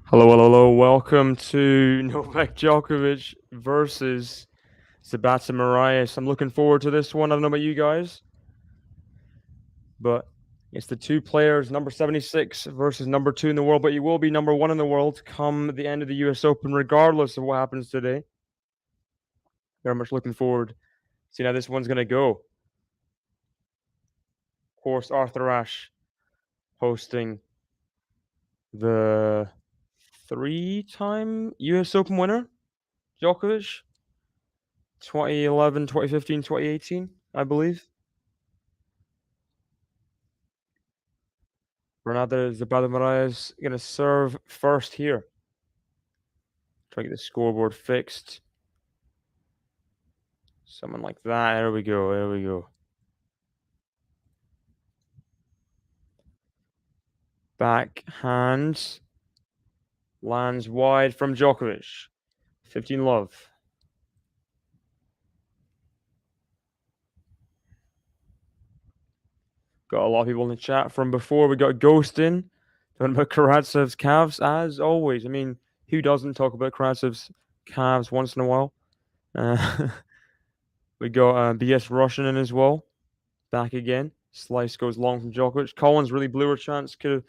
Hello, hello, hello. Welcome to Novak Djokovic versus Zapata Miralles. I'm looking forward to this one. I don't know about you guys, but it's the two players, number 76 versus number 2 in the world, but you will be number 1 in the world come the end of the US Open, regardless of what happens today. Very much looking forward to seeing how this one's going to go. Of course, Arthur Ashe hosting the 3-time US Open winner, Djokovic. 2011, 2015, 2018, I believe. Bernabe Zapata Miralles gonna serve first here. Try to get the scoreboard fixed. Someone like that. There we go. There we go. Backhand lands wide from Djokovic. 15 love. Got a lot of people in the chat from before. We got Ghost in talking about Karatsev's calves, as always. I mean, who doesn't talk about Karatsev's calves once in a while? We got BS Russian in as well. Back again. Slice goes long from Djokovic. Collins really blew her chance. Should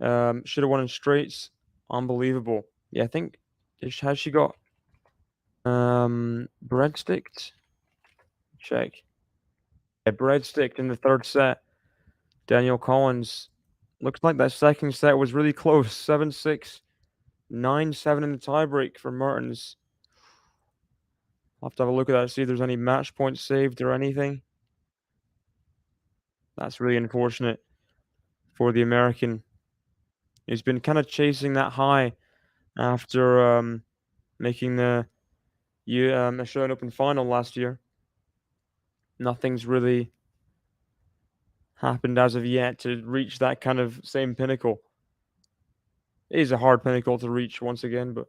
have won in straights. Unbelievable. Yeah, I think has she got breadstick? Check. Yeah, breadstick in the third set. Daniel Collins. Looks like that second set was really close. 7-6, 9-7 in the tiebreak for Mertens. I'll have to have a look at that, see if there's any match points saved or anything. That's really unfortunate for the American. He's been kind of chasing that high after making the Australian Open final last year. Nothing's really happened as of yet to reach that kind of same pinnacle. It is a hard pinnacle to reach once again, but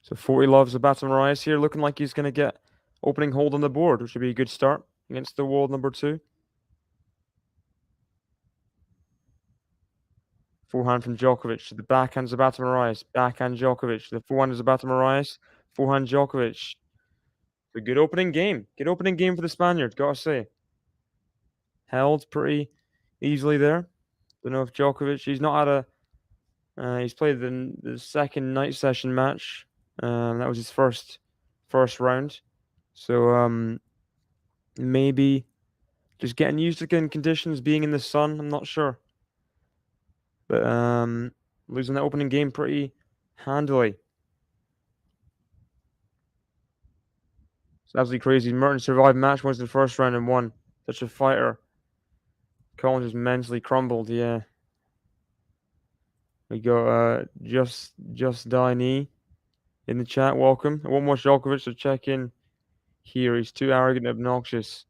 so 40 loves Zapata Miralles here, looking like he's going to get opening hold on the board, which would be a good start against the world number 2. Forehand from Djokovic to the backhand Zapata Miralles, backhand Djokovic, the forehand Zapata Miralles, forehand Djokovic. A good opening game. Good opening game for the Spaniard, gotta say. Held pretty easily there. Don't know if Djokovic, he's not had a, he's played the second night session match. That was his first round. So maybe just getting used to conditions, being in the sun. I'm not sure, but losing that opening game pretty handily. It's absolutely crazy. Mertens survived match wins the first round and won. Such a fighter. Collins just mentally crumbled. Yeah. We got just Diney in the chat. Welcome. I won't watch Djokovic, so check in here. He's too arrogant and obnoxious.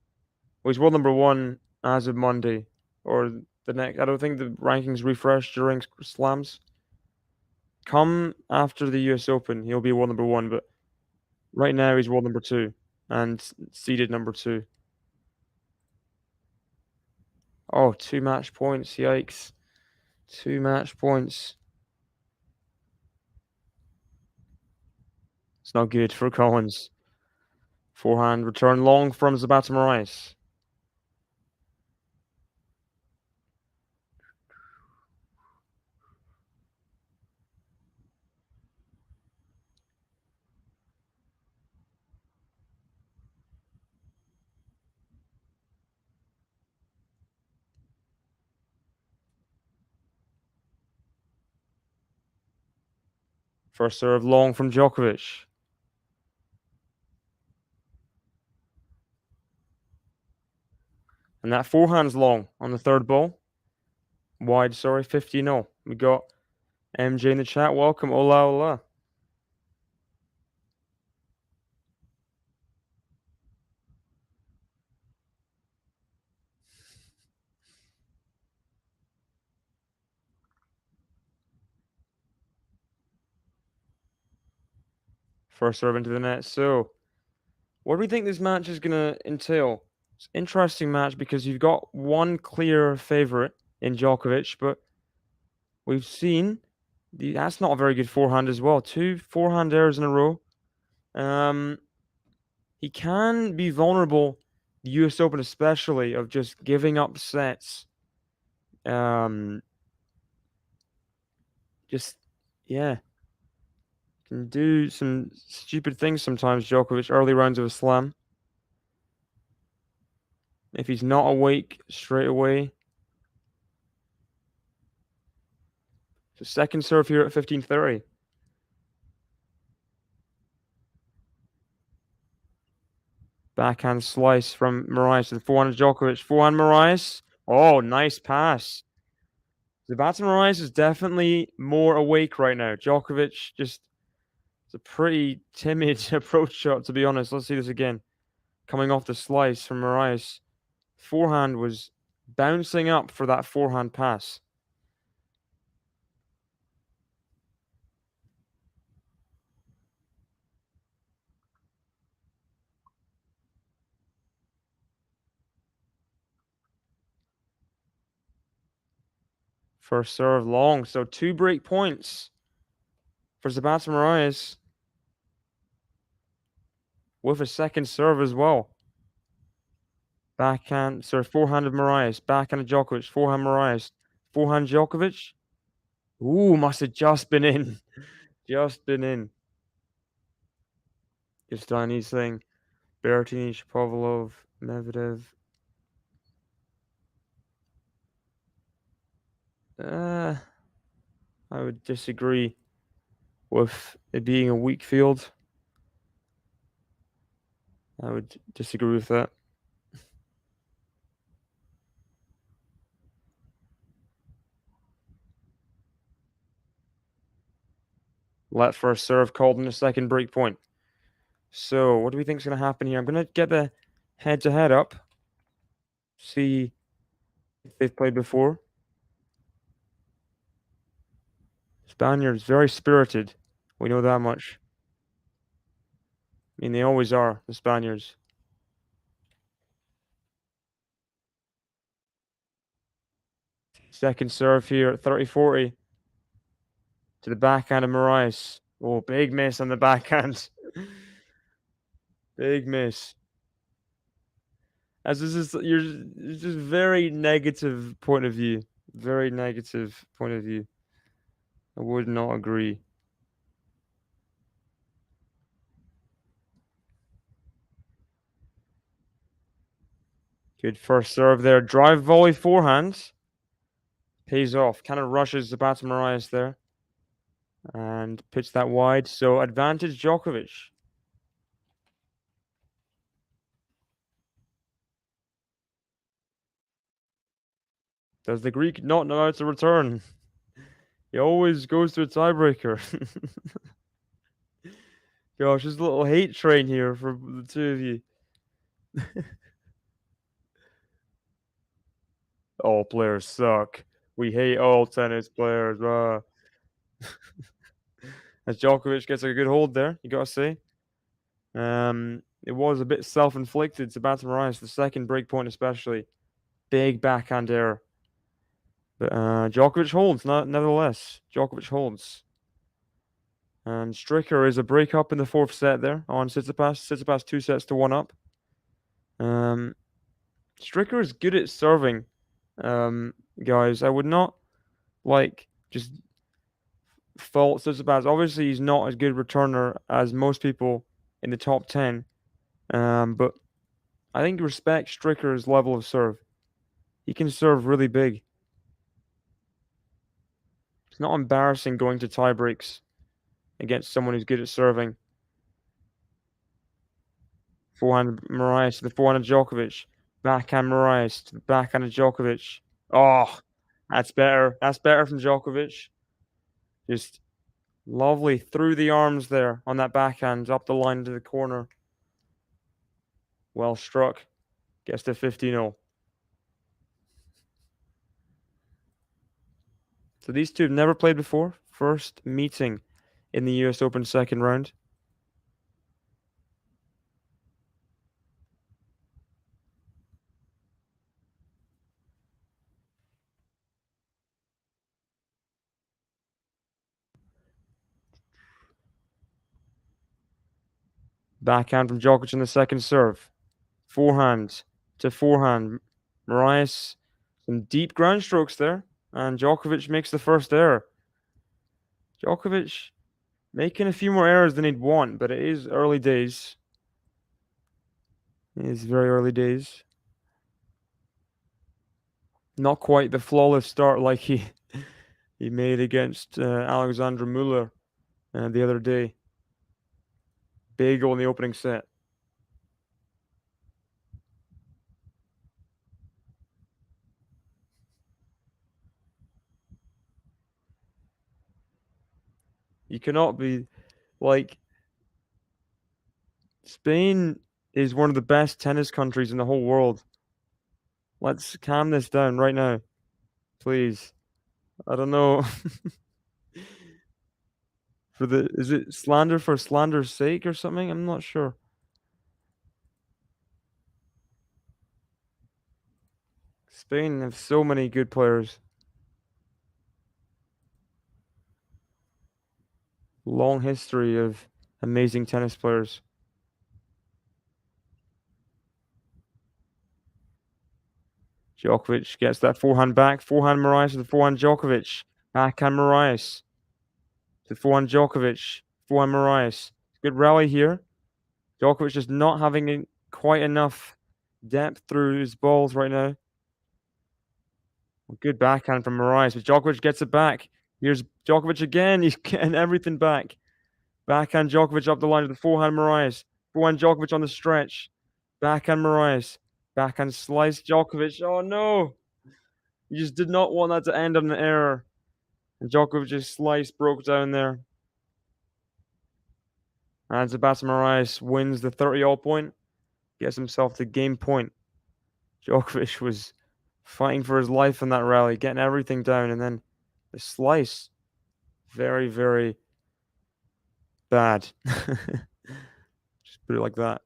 Well, he's world number 1 as of Monday or the next. I don't think the rankings refresh during slams. Come after the US Open, he'll be world number 1, but right now he's world number 2 and seeded number 2. Oh, 2 match points. Yikes. 2 match points. It's not good for Collins. Forehand return long from Zapata Miralles. First serve long from Djokovic. And that forehand's long on the third ball. Wide, sorry, 50-0. We got MJ in the chat. Welcome. Hola, hola. First serve into the net. So, what do we think this match is going to entail? It's an interesting match because you've got one clear favorite in Djokovic, but We've seen that's not a very good forehand as well. 2 forehand errors in a row. He can be vulnerable, the US Open especially, of just giving up sets. Just yeah, can do some stupid things sometimes, Djokovic, early rounds of a slam. If he's not awake straight away. So second serve here at 15:30. Backhand slice from Miralles to the forehand of Djokovic. Forehand Miralles. Oh, nice pass. Zapata Miralles is definitely more awake right now. Djokovic just it's a pretty timid approach shot, to be honest. Let's see this again. Coming off the slice from Miralles. Forehand was bouncing up for that forehand pass. First serve long. So 2 break points for Zapata Miralles with a second serve as well. Backhand, sorry, forehand of Miralles. Backhand of Djokovic. Forehand Miralles. Forehand Djokovic. Ooh, must have just been in. Just been in. Just Chinese thing. Berrettini, Shapovalov, Medvedev. I would disagree with it being a weak field. I would disagree with that. Let first serve called in the second break point. So what do we think is going to happen here? I'm going to get the head-to-head up. See if they've played before. Spaniards, very spirited. We know that much. I mean, they always are, the Spaniards. Second serve here at 30-40 to the backhand of Miralles. Oh, big miss on the backhand. Big miss. As this is it's just very negative point of view. Very negative point of view. I would not agree. Good first serve there. Drive volley forehand. Pays off. Kind of rushes Zapata Miralles there. And puts that wide. So advantage Djokovic. Does the Greek not know how to return? He always goes to a tiebreaker. Gosh, there's a little hate train here for the two of you. All players suck. We hate all tennis players. As Djokovic gets a good hold there, you gotta say. It was a bit self-inflicted. Zapata Miralles, the second break point especially. Big backhand error. But Djokovic holds, nevertheless. Djokovic holds. And Stricker is a break up in the fourth set there on Tsitsipas. Tsitsipas 2-1 up. Stricker is good at serving, guys. I would not just fault Tsitsipas. Obviously, he's not as good returner as most people in the top 10. But I think respect Stricker's level of serve. He can serve really big. It's not embarrassing going to tie breaks against someone who's good at serving. Forehand Miralles to the forehand of Djokovic. Backhand Miralles to the backhand of Djokovic. Oh, that's better. That's better from Djokovic. Just lovely through the arms there on that backhand up the line to the corner. Well struck. Gets to 15-0. So these two have never played before. First meeting in the US Open second round. Backhand from Djokovic in the second serve. Forehand to forehand. Miralles, some deep ground strokes there. And Djokovic makes the first error. Djokovic making a few more errors than he'd want, but it is early days. It is very early days. Not quite the flawless start like he made against Alexandra Muller the other day. Big goal in the opening set. You cannot be like Spain is one of the best tennis countries in the whole world. Let's calm this down right now, please. I don't know. Is it slander for slander's sake or something? I'm not sure. Spain have so many good players. Long history of amazing tennis players. Djokovic gets that forehand back. Forehand Miralles to the forehand Djokovic. Backhand Miralles to the forehand Djokovic. Forehand Miralles. Good rally here. Djokovic just not having quite enough depth through his balls right now. Good backhand from Miralles, but Djokovic gets it back. Here's Djokovic again. He's getting everything back. Backhand Djokovic up the line to the forehand Miralles. Forehand Djokovic on the stretch. Backhand Miralles. Backhand slice Djokovic. Oh no! You just did not want that to end on an error. And Djokovic's slice broke down there. And Zapata Miralles wins the 30-all point. Gets himself the game point. Djokovic was fighting for his life in that rally, getting everything down, and then the slice. Very, very bad. Just put it like that.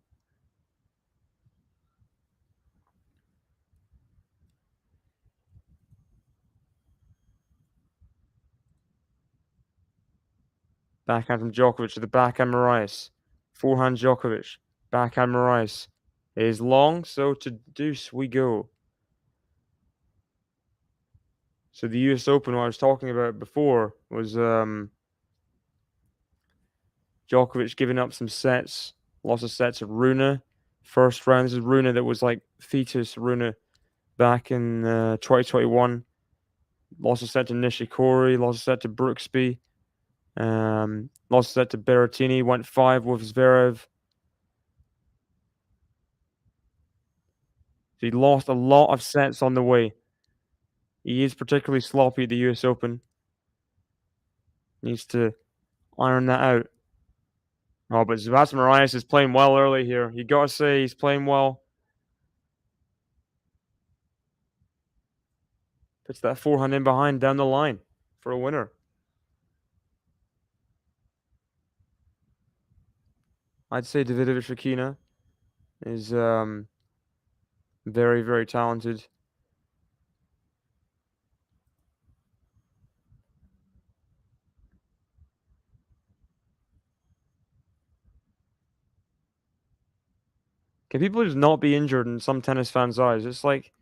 Backhand from Djokovic to the backhand Miralles. Forehand Djokovic. Backhand Miralles. It is long, so to deuce we go. So the US Open, what I was talking about before, was Djokovic giving up some sets. Lost a set to Rune. First round, this is Rune that was like fetus Rune back in 2021. Lost a set to Nishikori. Lost a set to Brooksby. Lost a set to Berrettini. Went 5 with Zverev. So he lost a lot of sets on the way. He is particularly sloppy at the US Open. Needs to iron that out. Oh, but Zapata Miralles is playing well early here. You gotta say he's playing well. Puts that forehand in behind down the line for a winner. I'd say Davidovich Fokina is very, very talented. Can people just not be injured in some tennis fans' eyes? It's like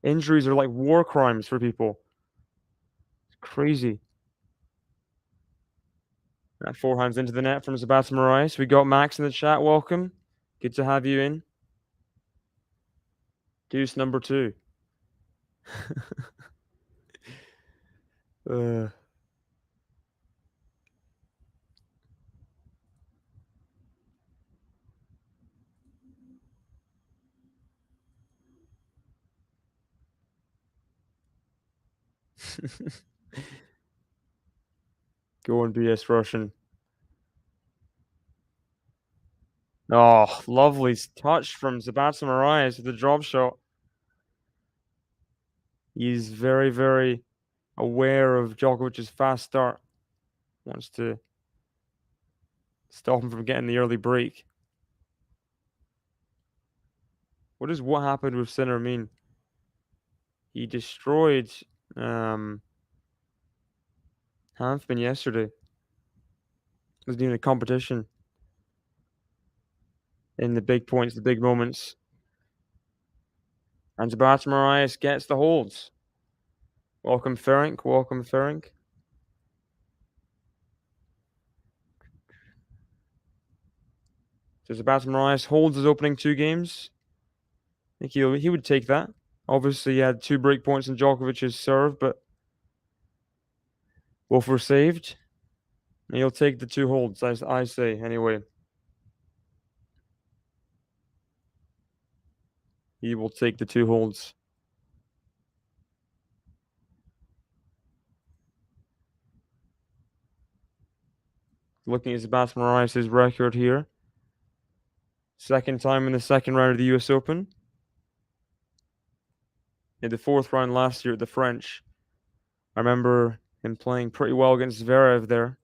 injuries are like war crimes for people. It's crazy. That forehand's into the net from Zapata Miralles. We got Max in the chat. Welcome. Good to have you in. Deuce number 2. Go on, BS Russian. Oh, lovely touch from Zapata Miralles with the drop shot. He's very, very aware of Djokovic's fast start. Wants to stop him from getting the early break. What does what happened with Sinner mean? He destroyed Hanfman yesterday. Wasn't even a competition. in the big points, the big moments. And Zapata Miralles gets the holds. Welcome, Ferenc. Welcome, Ferenc. So Zapata Miralles holds his opening 2 games. I think he would take that. Obviously, he had 2 break points in Djokovic's serve, but both were saved. And he'll take the 2 holds, as I say, anyway. He will take the 2 holds. Looking at Zapata Miralles' record here. Second time in the second round of the US Open. In the 4th round last year at the French. I remember him playing pretty well against Zverev there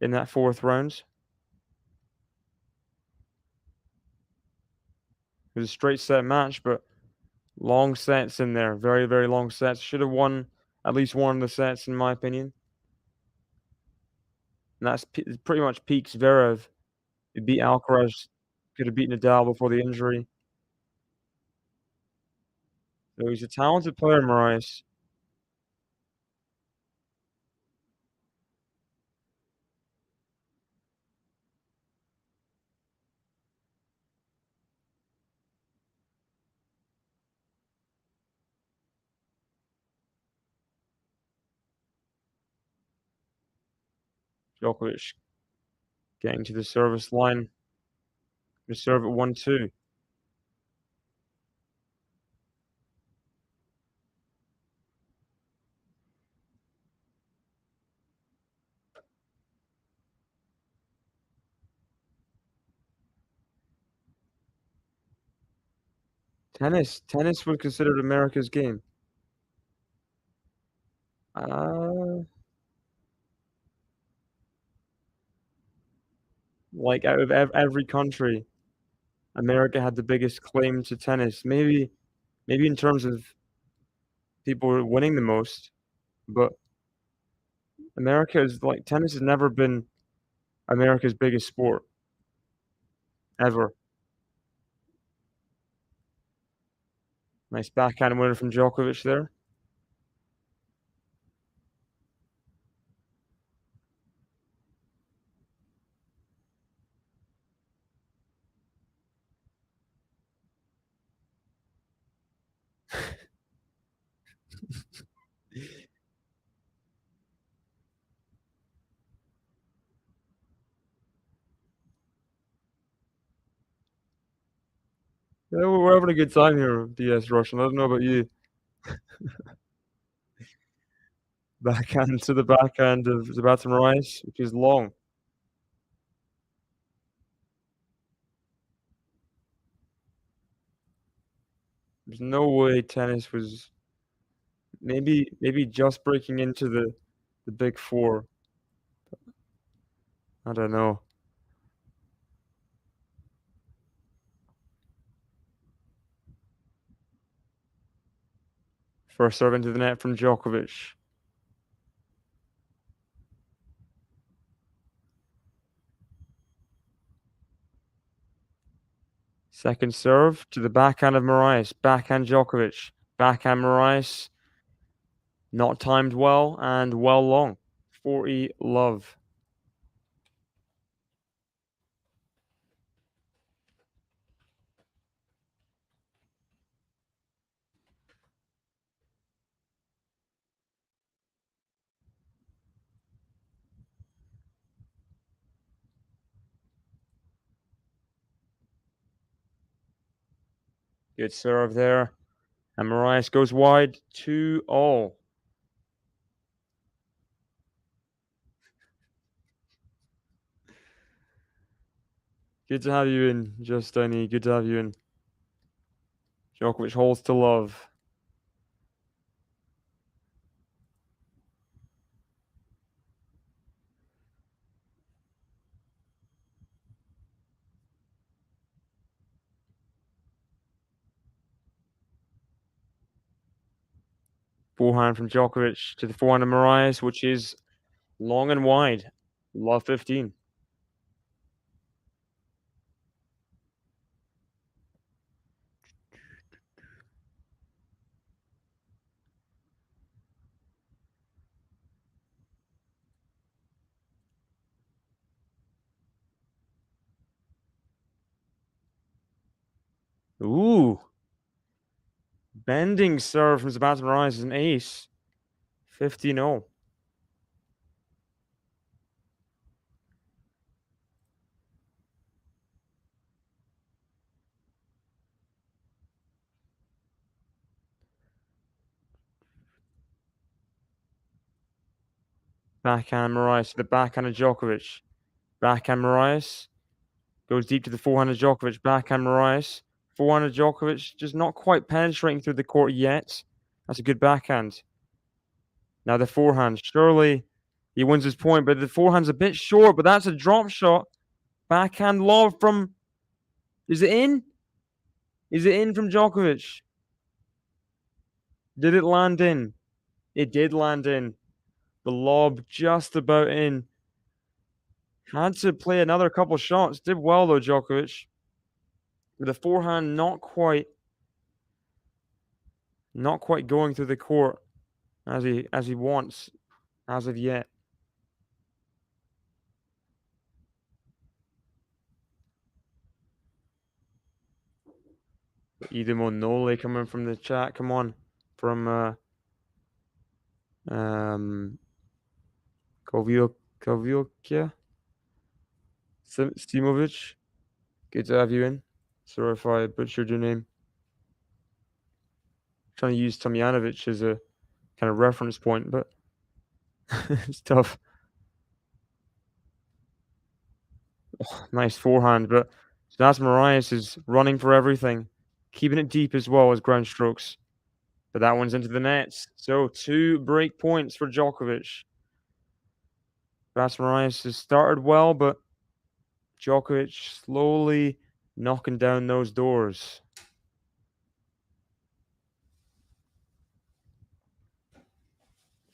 in that 4th round. It was a straight set match, but long sets in there. Very, very long sets. Should have won at least one of the sets, in my opinion. And that's pretty much peak Zverev. He beat Alcaraz. Could have beaten Nadal before the injury. So he's a talented player, Miralles. Djokovic getting to the service line. To serve at 1-2. Tennis was considered America's game. Like out of every country, America had the biggest claim to tennis. Maybe in terms of people winning the most, but America is like tennis has never been America's biggest sport ever. Nice backhand winner from Djokovic there. Yeah, we're having a good time here, DS Russian. I don't know about you. Backhand to the backhand of Zapata Miralles, which is long. There's no way tennis was maybe just breaking into the big 4. I don't know. First serve into the net from Djokovic. Second serve to the backhand of Miralles. Backhand Djokovic. Backhand Miralles. Not timed well and well long. 40 love. Good serve there. And Miralles goes wide 2-all. Good to have you in, Justini. Good to have you in. Djokovic holds to love. Forehand from Djokovic to the forehand of Miralles, which is long and wide. Love 15. Ooh. Bending serve from Zapata Miralles is an ace. 15-0. Backhand Miralles to the backhand of Djokovic. Backhand Miralles goes deep to the forehand of Djokovic. Backhand Miralles. Forehand of Djokovic just not quite penetrating through the court yet. That's a good backhand. Now the forehand. Surely he wins his point, but the forehand's a bit short, but that's a drop shot. Backhand lob from... Is it in? Is it in from Djokovic? Did it land in? It did land in. The lob just about in. Had to play another couple shots. Did well though, Djokovic. With the forehand not quite going through the court as he wants as of yet. Idemo Nole coming from the chat. Come on. From Koviokia Simovic. Good to have you in. Sorry if I butchered your name. Trying to use Tomjanovic as a kind of reference point, but it's tough. Oh, nice forehand, but Zapata Miralles is running for everything, keeping it deep as well as ground strokes. But that one's into the nets. So 2 break points for Djokovic. Zapata Miralles has started well, but Djokovic slowly knocking down those doors.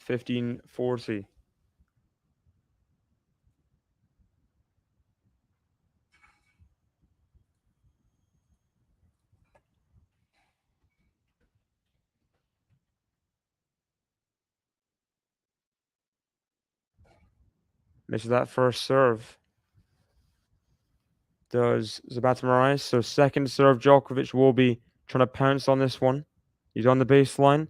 15-40. Misses that first serve. Does Zapata Miralles. So second serve, Djokovic will be trying to pounce on this one. He's on the baseline.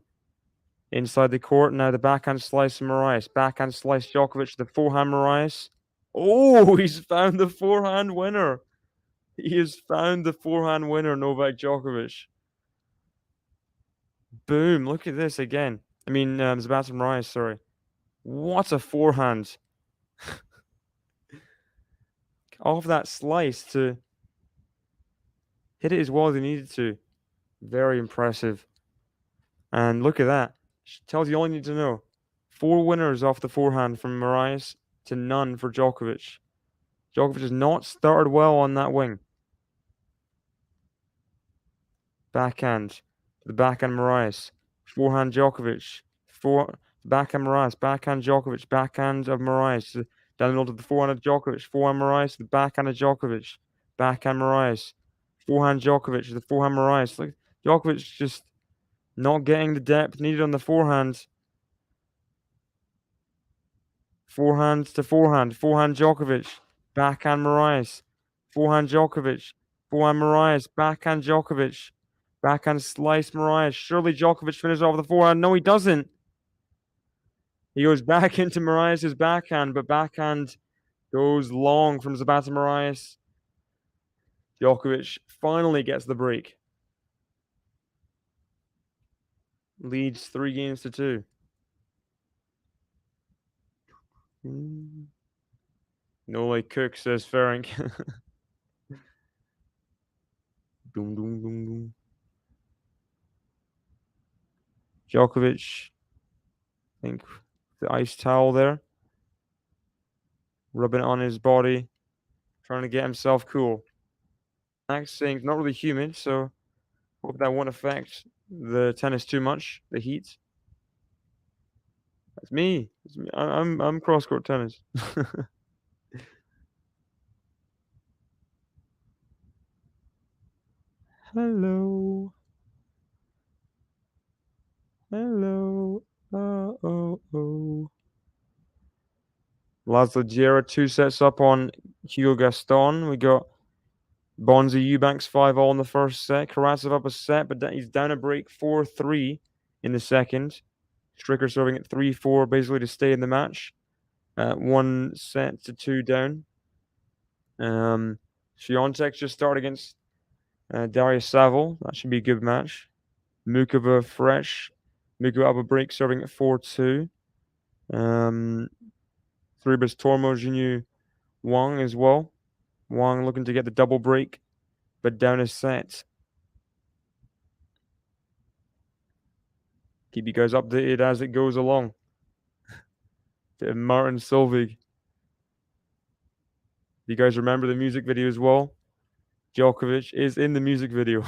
Inside the court. Now the backhand slice of Miralles. Backhand slice Djokovic. The forehand Miralles. Oh, he's found the forehand winner. He has found the forehand winner, Novak Djokovic. Boom. Look at this again. I mean, Zapata Miralles, sorry. What a forehand. Off that slice to hit it as well as he needed to. Very impressive. And look at that. Tells you all you need to know. 4 winners off the forehand from Miralles to none for Djokovic. Djokovic has not started well on that wing. Backhand to the backhand Miralles. Forehand Djokovic. Backhand Miralles. Backhand Djokovic. Backhand of Miralles. Down the middle to the forehand of Djokovic. Forehand Miralles to the backhand of Djokovic. Backhand Miralles. Forehand Djokovic to the forehand Miralles. Like Djokovic just not getting the depth needed on the forehand. Forehand to forehand. Forehand Djokovic. Backhand Miralles. Forehand Djokovic. Forehand Miralles. Backhand Djokovic. Backhand slice Miralles. Surely Djokovic finishes off the forehand. No, he doesn't. He goes back into Miralles' backhand, but backhand goes long from Zapata Miralles. Djokovic finally gets the break. Leads 3 games to 2. No like Cook, says Ferenc. Doom, doom, doom, doom. Djokovic, I think the ice towel there, rubbing it on his body, trying to get himself cool. Next saying it's not really humid, so hope that won't affect the tennis too much, the heat. That's me. It's me. I'm cross-court tennis. Hello. Hello. Oh. Laszlo Djere 2 sets up on Hugo Gaston. We got Bonzi Eubanks 5-all in the first set. Karatsev up a set, but he's down a break 4-3 in the second. Stricker serving at 3-4, basically to stay in the match. 1-2 down. Świątek just started against Darius Saville. That should be a good match. Mukova fresh. Mukova up a break serving at 4-2. Thribus Tormo Jinyu Wang as well. Wang looking to get the double break, but down a set. Keep you guys updated as it goes along. To Martin Solveig. You guys remember the music video as well? Djokovic is in the music video.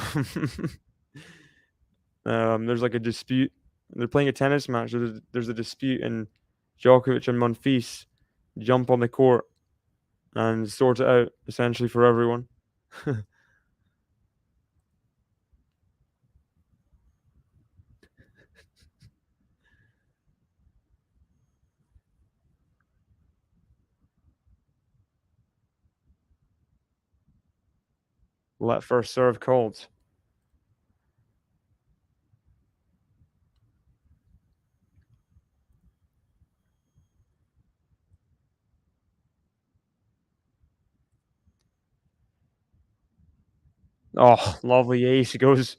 There's like a dispute. They're playing a tennis match. There's a dispute, and Djokovic and Monfils jump on the court and sort it out, essentially, for everyone. Let first serve called. Oh, lovely ace. He goes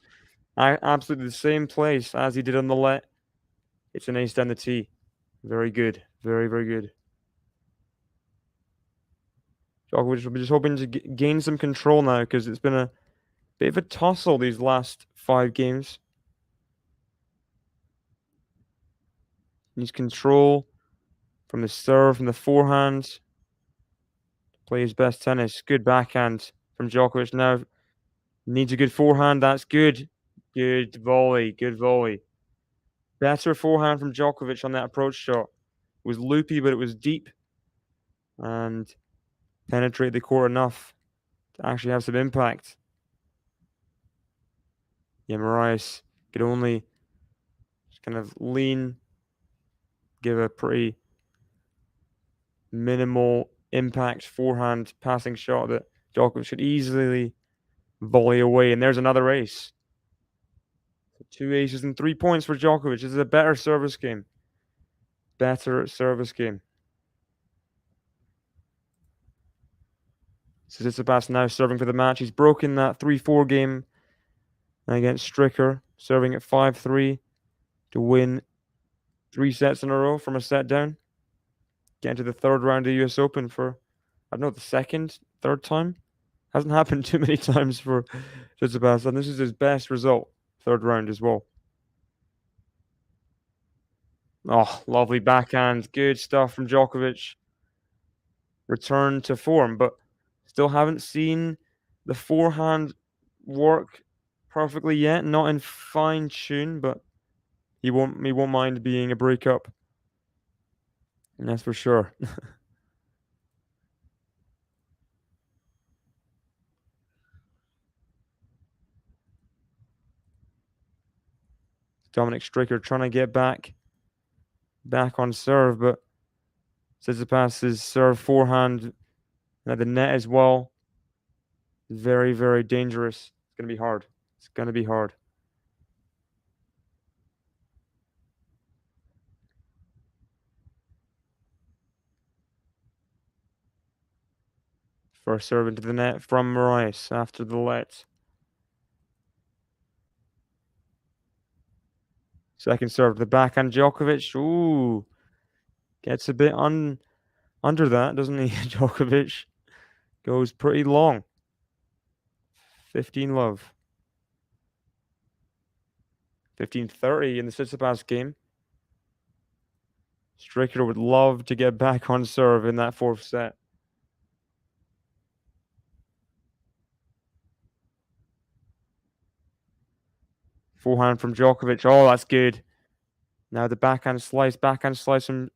absolutely the same place as he did on the let. It's an ace down the tee. Very good. Very, very good. Djokovic will be just hoping to gain some control now, because it's been a bit of a tussle these last 5 games. Needs control from the serve, from the forehand. Play his best tennis. Good backhand from Djokovic now. Needs a good forehand. That's good. Good volley. Good volley. Better forehand from Djokovic on that approach shot. It was loopy, but it was deep and penetrated the court enough to actually have some impact. Yeah, Miralles could only just kind of lean, give a pretty minimal impact forehand passing shot that Djokovic should easily volley away. And there's another ace. 2 aces and 3 points for Djokovic. This is a better service game. Better service game. Tsitsipas now serving for the match. He's broken that 3-4 game against Stricker, serving at 5-3 to win 3 sets in a row from a set down. Getting to the third round of the US Open for, I don't know, the second, third time? Hasn't happened too many times for Tsitsipas, and this is his best result, third round as well. Oh, lovely backhand. Good stuff from Djokovic. Return to form, but still haven't seen the forehand work perfectly yet. Not in fine tune, but he won't mind being a breakup. And that's for sure. Dominic Stricker trying to get back on serve, but Tsitsipas's serve forehand at the net as well. Very, very dangerous. It's going to be hard. It's going to be hard. First serve into the net from Miralles after the let. Second serve to the backhand Djokovic. Ooh. Gets a bit under that, doesn't he? Djokovic goes pretty long. 15 love. 15-30 in the Tsitsipas game. Stricker would love to get back on serve in that 4th set. Forehand from Djokovic. Oh, that's good. Now the backhand slice from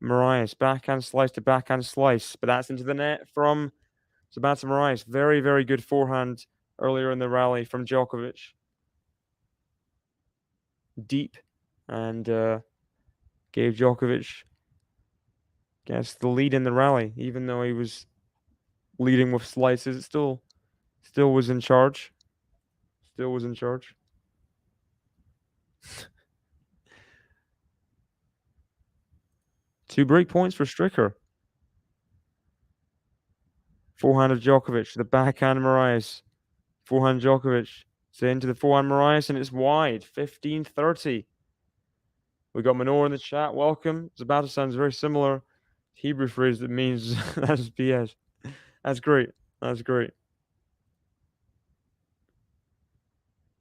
Miralles. Backhand slice to backhand slice. But that's into the net from Zapata Miralles. Very, very good forehand earlier in the rally from Djokovic. Deep. And gave Djokovic, the lead in the rally. Even though he was leading with slices, it still Still was in charge. Still was in charge. Two break points for Stricker. Forehand of Djokovic. The backhand of Miralles. Forehand Djokovic. It's into the forehand Miralles, and it's wide. 15-30. We got Manor in the chat. Welcome. Zapata sounds very similar. Hebrew phrase that means that's BS. That's great. That's great.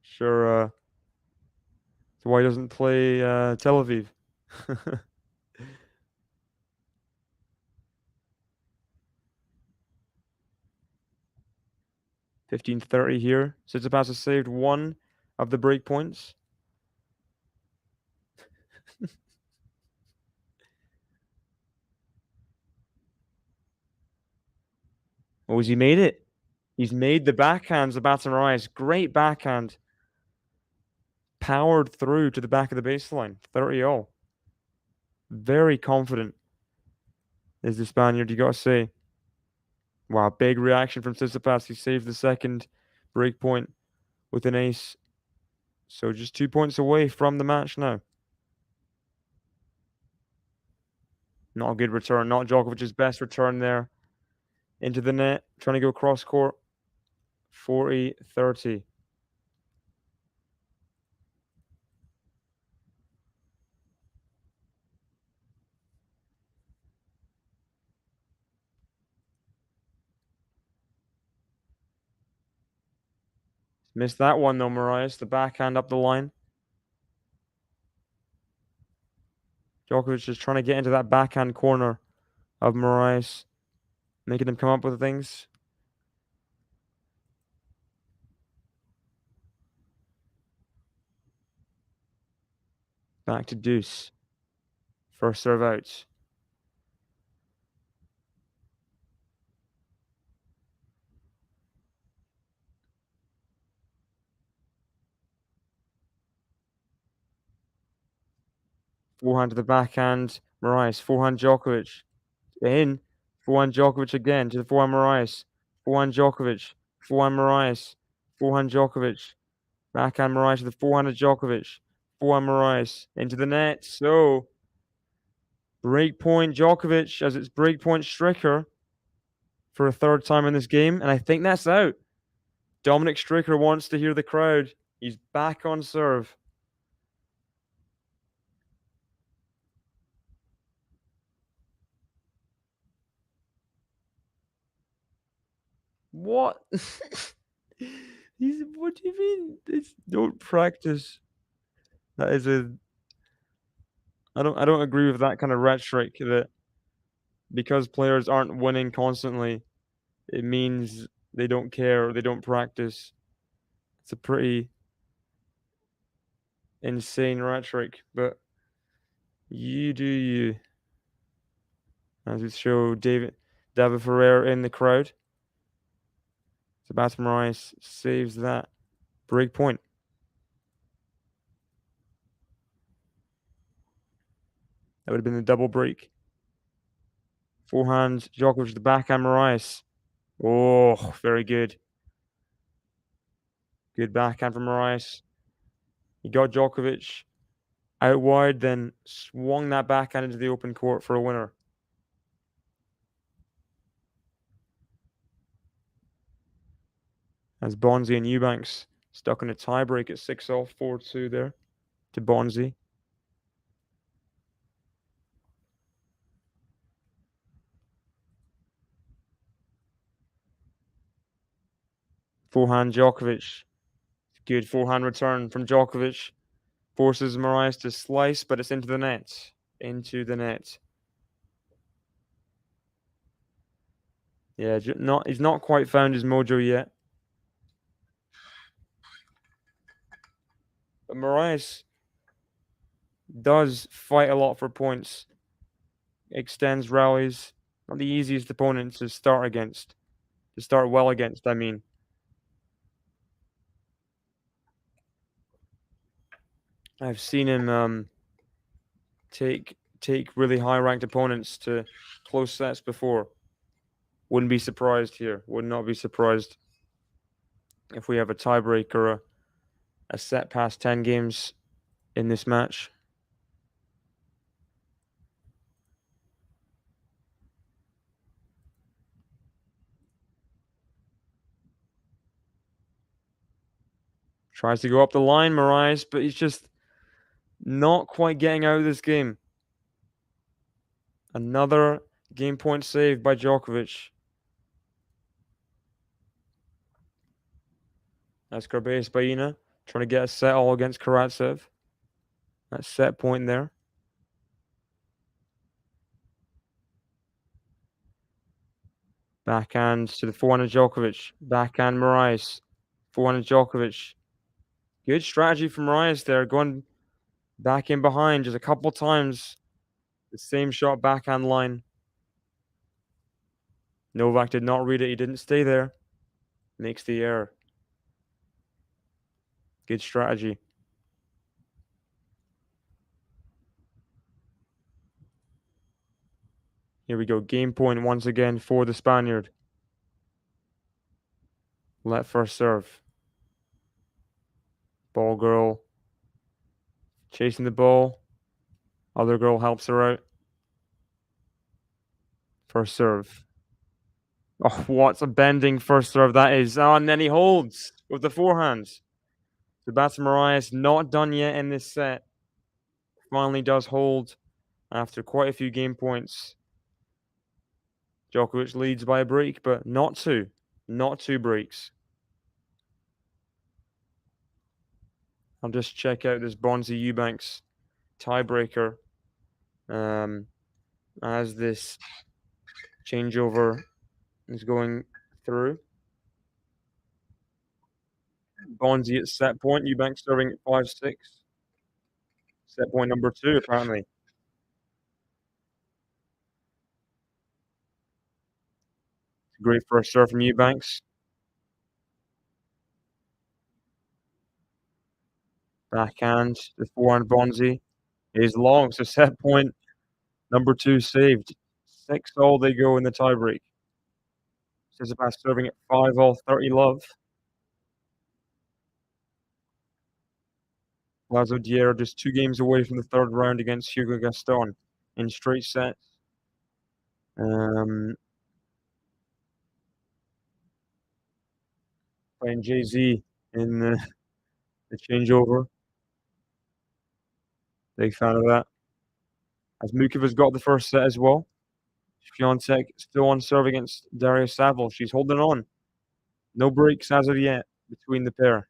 Sure. That's why he doesn't play Tel Aviv. 15-30 here. Tsitsipas has saved one of the break points. Oh, has he made it? He's made the backhand. Zapata Miralles. Great backhand. Powered through to the back of the baseline. 30-0. Very confident is the Spaniard, you got to say. Wow, big reaction from Tsitsipas. He saved the second break point with an ace. So just 2 points away from the match now. Not a good return. Not Djokovic's best return there. Into the net. Trying to go cross court. 40-30. Missed that one though, Miralles. The backhand up the line. Djokovic is trying to get into that backhand corner of Miralles. Making him come up with things. Back to deuce. First serve out. Forehand to the backhand. Miralles. Forehand Djokovic. In. Forehand Djokovic again to the forehand Miralles. Forehand Djokovic. Forehand Miralles. Forehand Djokovic. Backhand Miralles to the forehand of Djokovic. Forehand Miralles into the net. So break point Djokovic as it's break point Stricker for a third time in this game. And I think that's out. Dominic Stricker wants to hear the crowd. He's back on serve. What? What do you mean? Don't practice. That is a. I don't agree with that kind of rhetoric that because players aren't winning constantly, it means they don't care or they don't practice. It's a pretty insane rhetoric, but you do you. As we show David Ferrer in the crowd. Sebastian Miralles saves that break point. That would have been the double break. Forehand, Djokovic, the backhand, Miralles. Oh, very good. Good backhand from Miralles. He got Djokovic out wide, then swung that backhand into the open court for a winner. As Bonzi and Eubanks stuck in a tiebreak at 6-0, 4-2 there to Bonzi. Forehand Djokovic. Good forehand return from Djokovic. Forces Miralles to slice, but it's into the net. Into the net. Yeah, he's not quite found his mojo yet. But Miralles does fight a lot for points. Extends rallies. Not the easiest opponent to start against. To start well against, I mean. I've seen him take really high-ranked opponents to close sets before. Wouldn't be surprised here. Would not be surprised. if we have a tiebreak or a set past 10 games in this match. Tries to go up the line, Miralles, but he's just not quite getting out of this game. Another game point save by Djokovic. That's Garbes Baena trying to get a set all against Karatsev. That set point there. Backhand to the forehand of Djokovic. Backhand Miralles. Forehand of Djokovic. Good strategy from Miralles there, going back in behind just a couple times. The same shot backhand line. Novak did not read it. He didn't stay there. Makes the error. Good strategy. Here we go. Game point once again for the Spaniard. Let first serve. Ball girl chasing the ball. Other girl helps her out. First serve. Oh, what a bending first serve that is. Oh, and then he holds with the forehands. Zapata Miralles not done yet in this set. Finally does hold after quite a few game points. Djokovic leads by a break, but not two. Not two breaks. I'll just check out this Bonzi Eubanks tiebreaker as this changeover is going through. Bonzi at set point, Eubanks serving at 5-6. Set point number 2, apparently. Great first serve from Eubanks. Backhand, the forehand Bonzi is long, so set point number 2 saved. 6-all they go in the tiebreak. Tsitsipas serving at 5-all, 30 love. Lazo Dier just 2 games away from the third round against Hugo Gaston in straight sets. Playing Jay-Z in the changeover. Big fan of that. As Mukova's got the first set as well. Świątek still on serve against Daria Saville. She's holding on. No breaks as of yet between the pair.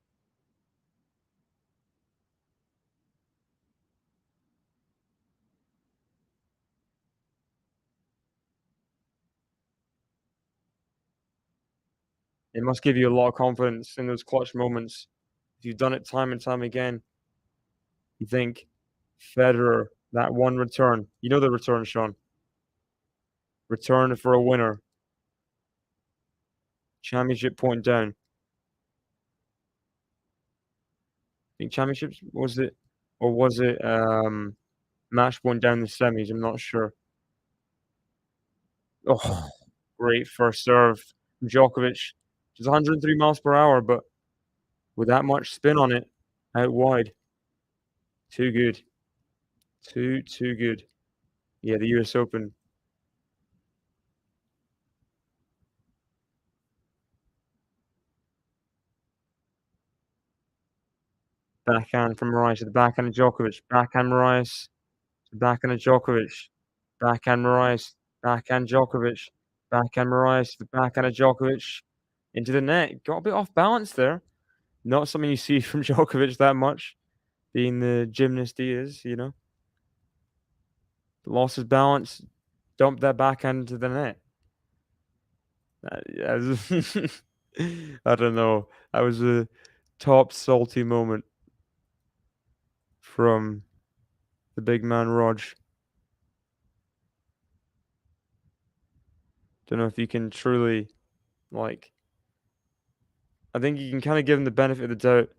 It must give you a lot of confidence in those clutch moments. If you've done it time and time again, you think Federer, that one return. You know the return, Sean. Return for a winner. Championship point down. I think championships, was it? Or was it match point down the semis? I'm not sure. Oh, great first serve from Djokovic. She's 103 miles per hour, but with that much spin on it, out wide. Too good. Too good. Yeah, the US Open. Backhand from Miralles to the backhand of Djokovic. Backhand Miralles to the backhand of Djokovic. Backhand Miralles. Backhand Djokovic. Backhand Miralles to the backhand of Djokovic. Into the net. Got a bit off balance there. Not something you see from Djokovic that much, being the gymnast he is, you know. Lost his balance, dumped that backhand into the net. Yeah, I don't know. That was a top salty moment from the big man Rog. Don't know if you can truly, like, I think you can kind of give him the benefit of the doubt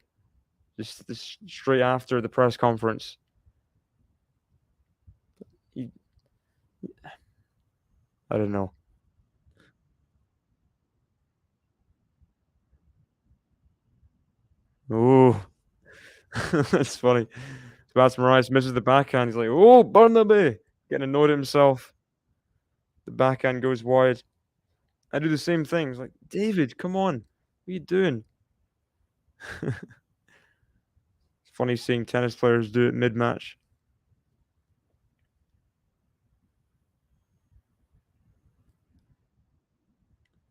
just straight after the press conference. I don't know. Ooh. That's funny. Sebastian Miralles misses the backhand. He's like, "Oh, Bernabe!" Getting annoyed at himself. The backhand goes wide. I do the same thing. It's like, David, come on. What are you doing? It's funny seeing tennis players do it mid-match.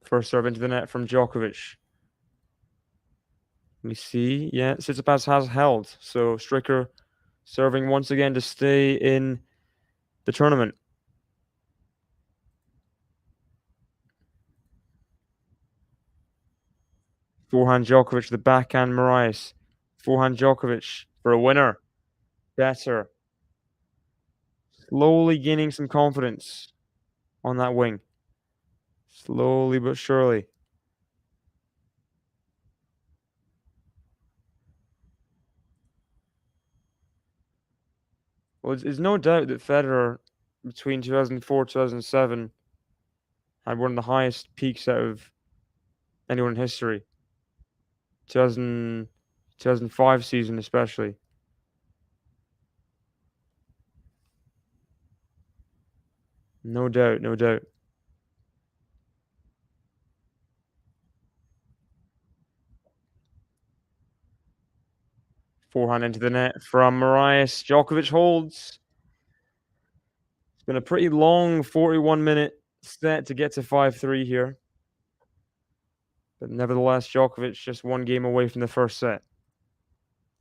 First serve into the net from Djokovic. Let me see. Yeah, Tsitsipas has held. So Stricker serving once again to stay in the tournament. Forehand Djokovic, the backhand Miralles. Forehand Djokovic for a winner. Better. Slowly gaining some confidence on that wing. Slowly but surely. Well, there's no doubt that Federer, between 2004 2007, had one of the highest peaks out of anyone in history. 2000, 2005 season especially. No doubt, no doubt. Forehand into the net from Miralles. Djokovic holds. It's been a pretty long 41-minute set to get to 5-3 here. But nevertheless, Djokovic just one game away from the first set.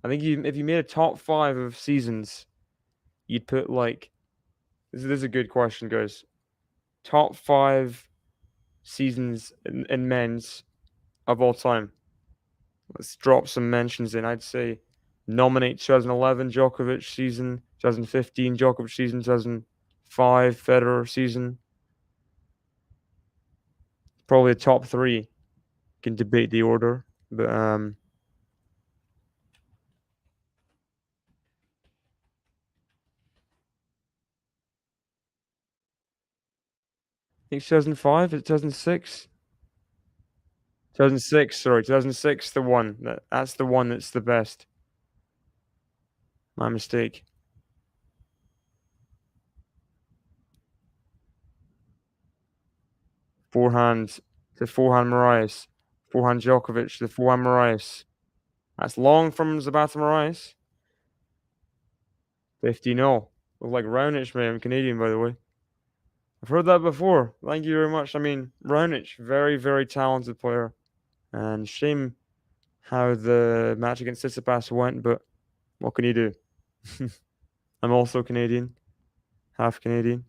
I think if you made a top 5 of seasons, you'd put like this is a good question, guys. Top 5 seasons in men's of all time. Let's drop some mentions in. I'd say nominate 2011 Djokovic season, 2015 Djokovic season, 2005 Federer season. Probably the top 3. Can debate the order, but I think 2005, 2006. 2006, sorry, 2006, the one. That's the one that's the best. My mistake. Forehand to forehand Miralles. Forehand Djokovic to forehand Miralles. That's long from Zapata Miralles. 50-0. Look like Raonic, man. I'm Canadian, by the way. I've heard that before. Thank you very much. I mean, Raonic, very, very talented player. And shame how the match against Tsitsipas went, but what can you do? I'm also Canadian, half Canadian.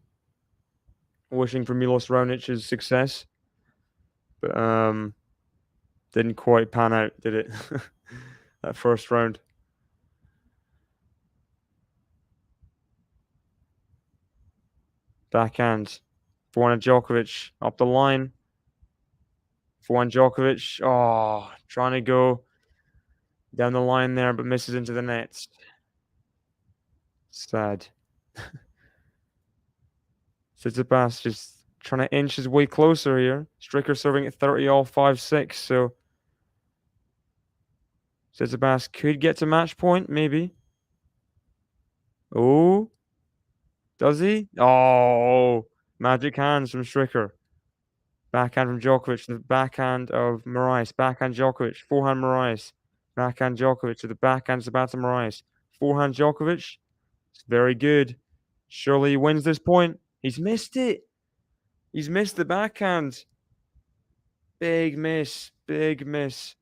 Wishing for Milos Raonic's success, but didn't quite pan out, did it? That first round. Backhand. Forehand Djokovic up the line. Forehand Djokovic. Oh, trying to go down the line there, but misses into the nets. Sad. Tsitsipas just trying to inch his way closer here. Stricker serving at 30 all 5-6, so Tsitsipas could get to match point, maybe. Oh, does he? Oh, magic hands from Stricker. Backhand from Djokovic to the backhand of Miralles. Backhand Djokovic. Forehand Miralles. Backhand Djokovic to the backhand Zapata Miralles. Forehand Djokovic. It's very good. Surely he wins this point. He's missed it. He's missed the backhand. Big miss. Big miss.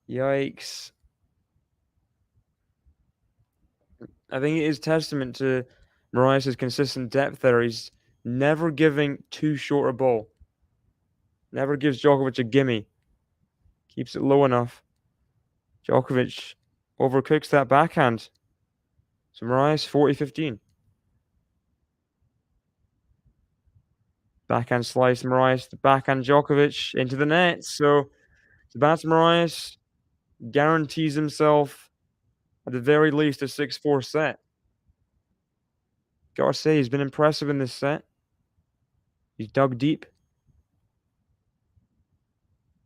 Yikes. I think it is testament to Miralles' consistent depth there. He's never giving too short a ball. Never gives Djokovic a gimme. Keeps it low enough. Djokovic overcooks that backhand. So Miralles 40-15. Backhand slice Miralles. The backhand Djokovic into the net. So Sebastian Miralles guarantees himself at the very least a 6-4 set. Gotta say, he's been impressive in this set. He's dug deep,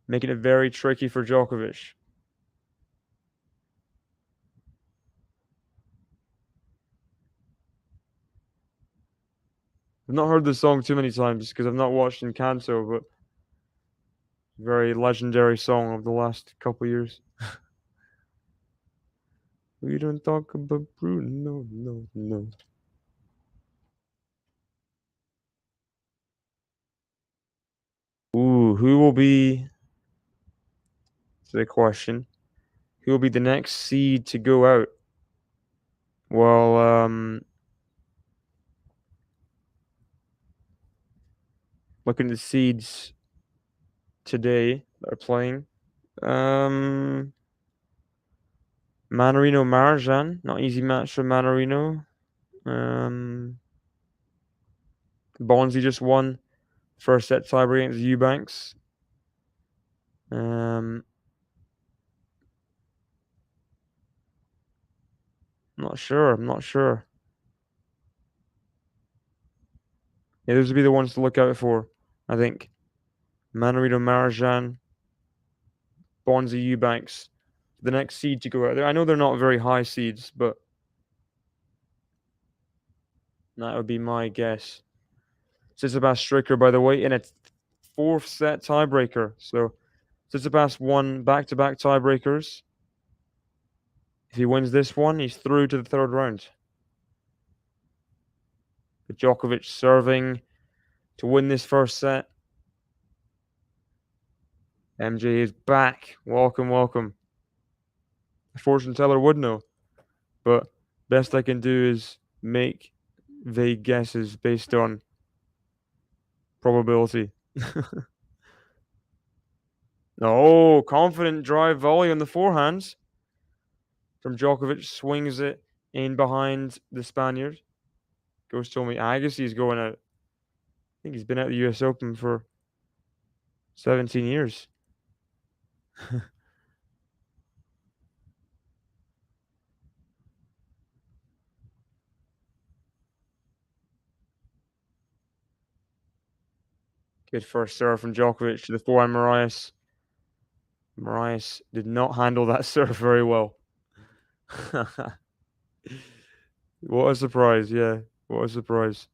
making it very tricky for Djokovic. I've not heard this song too many times because I've not watched Encanto, but very legendary song of the last couple years. We don't talk about Bruno, no, no. Ooh, who will be the question? Who will be the next seed to go out? Well, looking at the seeds today that are playing. Manarino Marjan, not easy match for Manarino. Bonzi just won first set tiebreak against Eubanks. Not sure. I'm not sure. Yeah, those would be the ones to look out for, I think. Manarino Marjan, Bonzi Eubanks. The next seed to go out there. I know they're not very high seeds, but that would be my guess. Tsitsipas Stricker, by the way, in a fourth set tiebreaker. So Tsitsipas won back-to-back tiebreakers. If he wins this one, he's through to the third round. But Djokovic serving to win this first set. MJ is back. Welcome, welcome. A fortune teller would know. But best I can do is make vague guesses based on probability. Oh, confident drive volley on the forehands from Djokovic. Swings it in behind the Spaniard. Goes Tommy Agassi's going out. I think he's been at the US Open for 17 years. Good first serve from Djokovic to the forehand Miralles. Miralles did not handle that serve very well. What a surprise, yeah. What a surprise.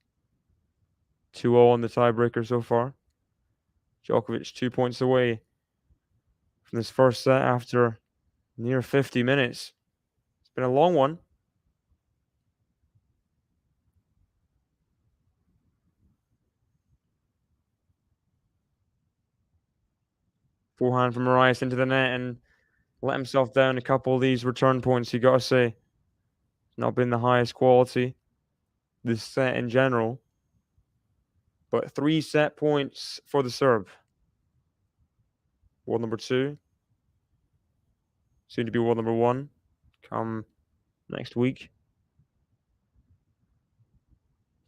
2-0 on the tiebreaker so far. Djokovic 2 points away from this first set after near 50 minutes. It's been a long one. Forehand from Miralles into the net and let himself down a couple of these return points, you got to say. Not been the highest quality this set in general. But 3 set points for the Serb. World number 2. Soon to be world number 1. Come next week.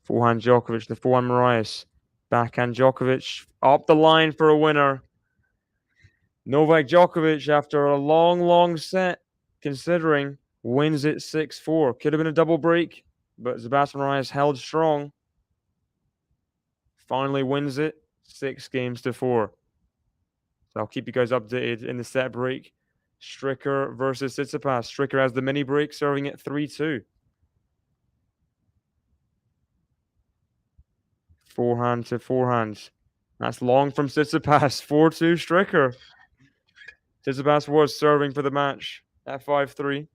Forehand Djokovic, the forehand Miralles. Backhand Djokovic up the line for a winner. Novak Djokovic, after a long, long set, considering, wins it 6-4. Could have been a double break, but Zapata Miralles held strong. Finally wins it 6-4. So I'll keep you guys updated in the set break. Stricker versus Tsitsipas. Stricker has the mini break, serving at 3-2. Forehand to forehand. That's long from Tsitsipas. 4-2 Stricker. Tsitsipas was serving for the match at 5-3.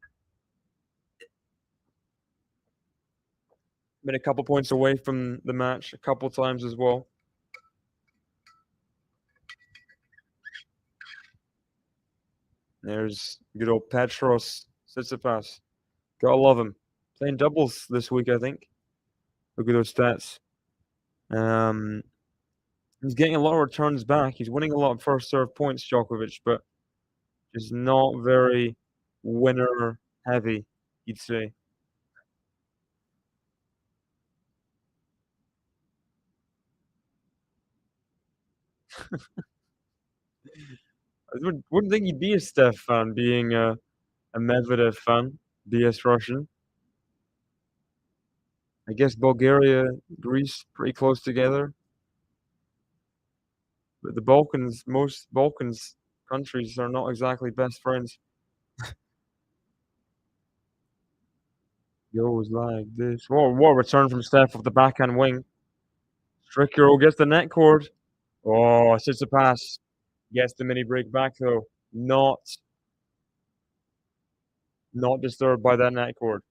Been a couple points away from the match a couple times as well. There's good old Petros Tsitsipas. Gotta love him. Playing doubles this week, I think. Look at those stats. He's getting a lot of returns back. He's winning a lot of first serve points, Djokovic, but just not very winner heavy, you'd say. I wouldn't think he'd be a Steph fan, being a Medvedev fan, BS Russian. I guess Bulgaria, Greece, pretty close together. But the Balkans, most Balkans countries are not exactly best friends. Goes like this. What a return from Steph off the backhand wing. Stricker gets the net cord. Oh, Tsitsipas gets the mini break back though. Not disturbed by that net cord.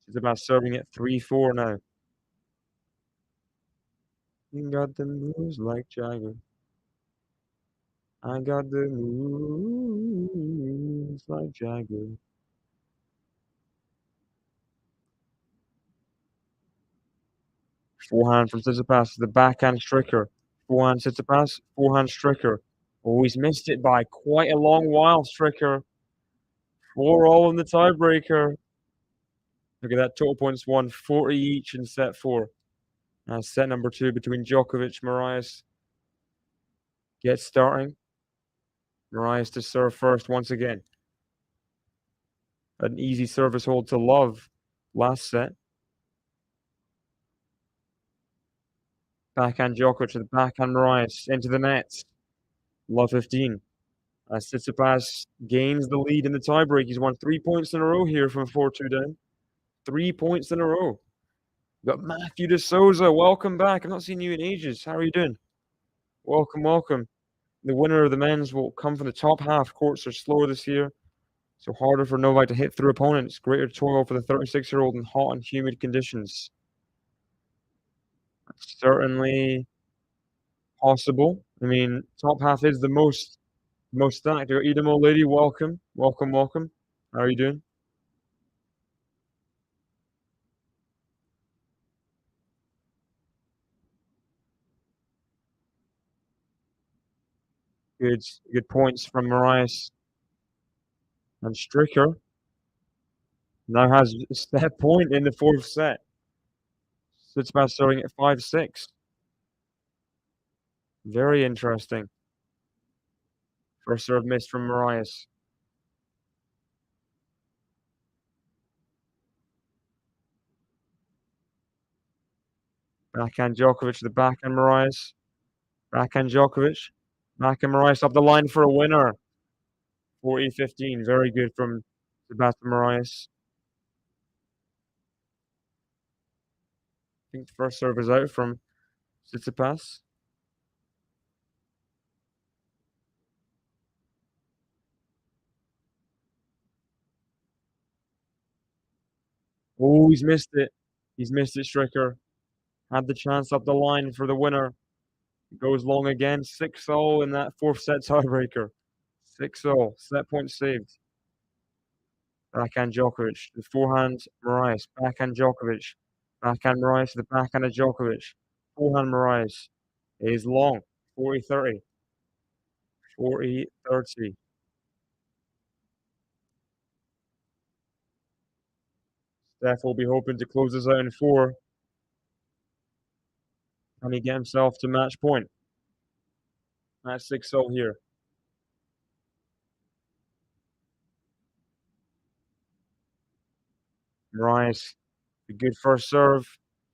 Tsitsipas serving it 3-4 now. You got the moves like Jagger. I got the moves like Jagger. Forehand from Tsitsipas to the backhand Stricker. Forehand Tsitsipas, forehand Stricker. Oh, he's missed it by quite a long while, Stricker. 4-all in the tiebreaker. Look at that, total points won, 40 each in set 4. Set number 2 between Djokovic, Miralles gets starting. Miralles to serve first once again. An easy service hold to love last set. Backhand Djokovic to the backhand Miralles into the nets. Love 15. As Tsitsipas gains the lead in the tiebreak. He's won 3 points in a row here from 4-2 down. 3 points in a row. We've got Matthew de Souza. Welcome back. I've not seen you in ages. How are you doing? Welcome, welcome. The winner of the men's will come from the top half. Courts are slower this year, so harder for Novak to hit through opponents. Greater toil for the 36-year-old in hot and humid conditions. That's certainly possible. I mean, top half is the most stacked. Edom, old lady, welcome. Welcome, welcome. How are you doing? Good points from Miralles. And Stricker now has a set point in the 4th set. Tsitsipas starting at 5-6. Very interesting. First serve miss from Miralles. Backhand Djokovic to the backhand Miralles. Backhand Djokovic. Backhand Miralles up the line for a winner. 40-15. Very good from Sebastian Miralles. I think the first serve is out from Tsitsipas. Oh, he's missed it. He's missed it, Stricker. Had the chance up the line for the winner. Goes long again. 6-0 in that 4th set tiebreaker. 6-0. Set point saved. Backhand Djokovic. The forehand Miralles. Backhand Djokovic. Backhand Miralles to the backhand of Djokovic. Forehand Miralles is long. 40-30. 40-30. Steph will be hoping to close this out in 4. Can he get himself to match point? Match 6-0 here. Miralles, a good first serve.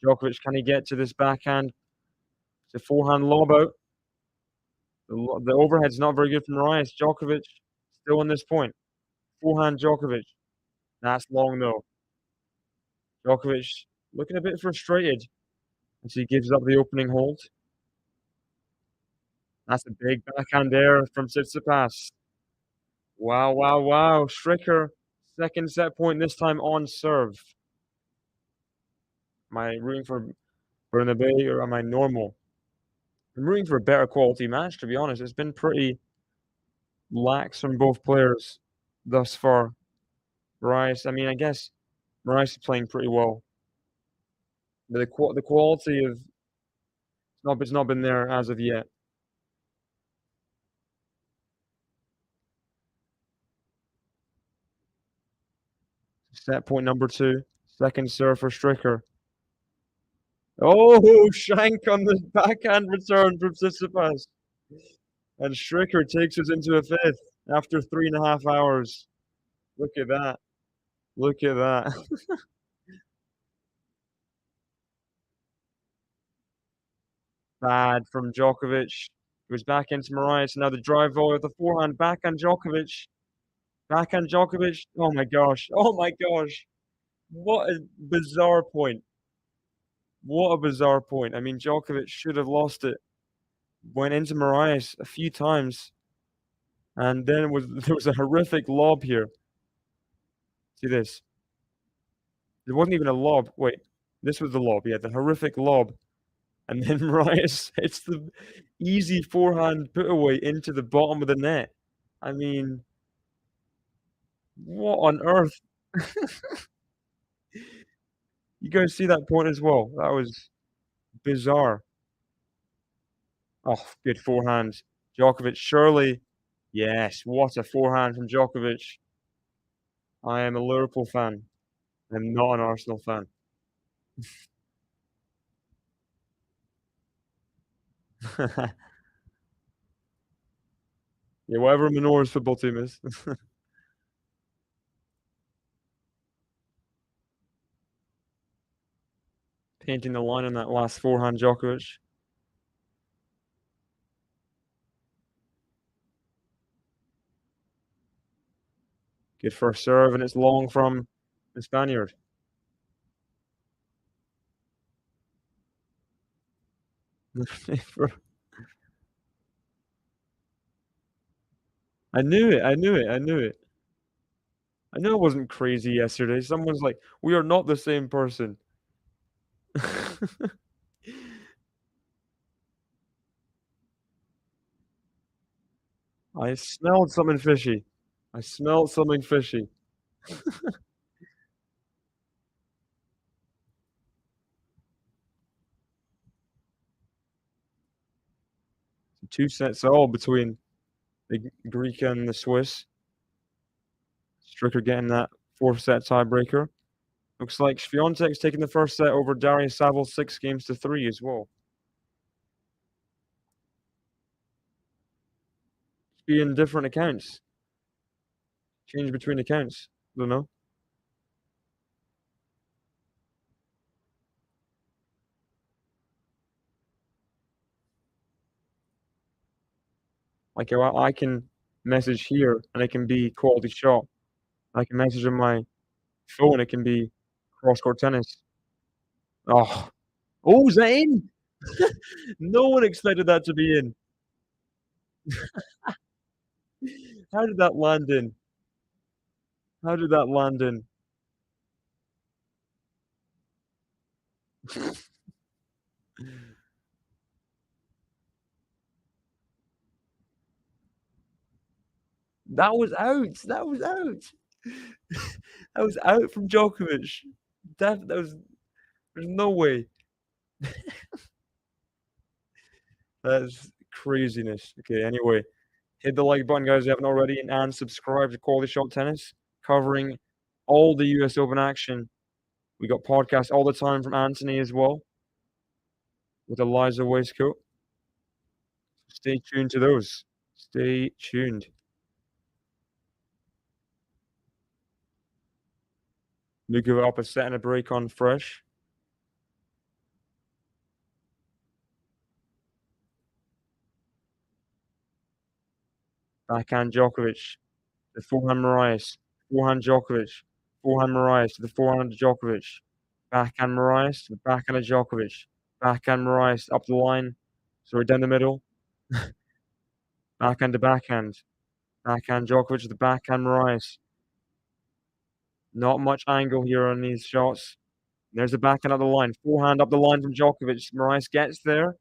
Djokovic, can he get to this backhand? It's a forehand lob out. The overhead's not very good from Miralles. Djokovic still on this point. Forehand Djokovic. That's long though. Djokovic looking a bit frustrated as he gives up the opening hold. That's a big backhand there from Tsitsipas. Wow, wow, wow. Stricker, second set point, this time on serve. Am I rooting for Bernabe or am I normal? I'm rooting for a better quality match, to be honest. It's been pretty lax from both players thus far. Miralles, I mean, I guess Miralles is playing pretty well. But the quality of it's not been there as of yet. Set point number 2. Second serve for Stricker. Oh, shank on the backhand return from Tsitsipas. And Stricker takes us into a 5th after 3.5 hours. Look at that. Look at that. Bad from Djokovic. Goes back into Miralles. Now the drive volley with the forehand. Backhand Djokovic. Backhand Djokovic. Oh my gosh. Oh my gosh. What a bizarre point. What a bizarre point. I mean, Djokovic should have lost it. Went into Miralles a few times, and then there was a horrific lob here. See this? It wasn't even a lob. Wait, this was the lob. Yeah, the horrific lob. And then Miralles hits the easy forehand put away into the bottom of the net. I mean, what on earth? You guys see that point as well? That was bizarre. Oh, good forehand. Djokovic, surely. Yes, what a forehand from Djokovic. I am a Liverpool fan. I'm not an Arsenal fan. Yeah, whatever Minora's football team is. Painting the line on that last forehand, Djokovic. Good first serve, and it's long from the Spaniard. I knew it, I knew it, I knew it. I knew I wasn't crazy yesterday. Someone's like, "We are not the same person." I smelled something fishy. I smelled something fishy. 2 sets all between the Greek and the Swiss. Stricker getting that 4-set tiebreaker. Looks like Swiatek's taking the first set over Darius Saville 6-3 as well. Be in different accounts. Change between accounts. Don't know. Like I can message here and it can be QualityShot. I can message on my phone, it can be cross-court tennis. Oh. Oh, is that in? No one expected that to be in. How did that land in? How did that land in? That was out. That was out. That was out from Djokovic. That was there's no way. That's craziness. Okay, anyway, hit the like button, guys, if you haven't already, and subscribe to Quality Shot Tennis, covering all the US Open action. We got podcasts all the time from Anthony as well, with Eliza Waistcoat. Stay tuned to those. Stay tuned. We give up a set and a break on fresh. Backhand Djokovic. The forehand Miralles. Forehand Djokovic. Forehand Miralles to the forehand Djokovic. Backhand Miralles to the backhand of Djokovic. Backhand Miralles up the line. Sorry, down the middle. Backhand to backhand. Backhand Djokovic to the backhand Miralles. Not much angle here on these shots. There's a backhand up the line. Forehand up the line from Djokovic. Miralles gets there.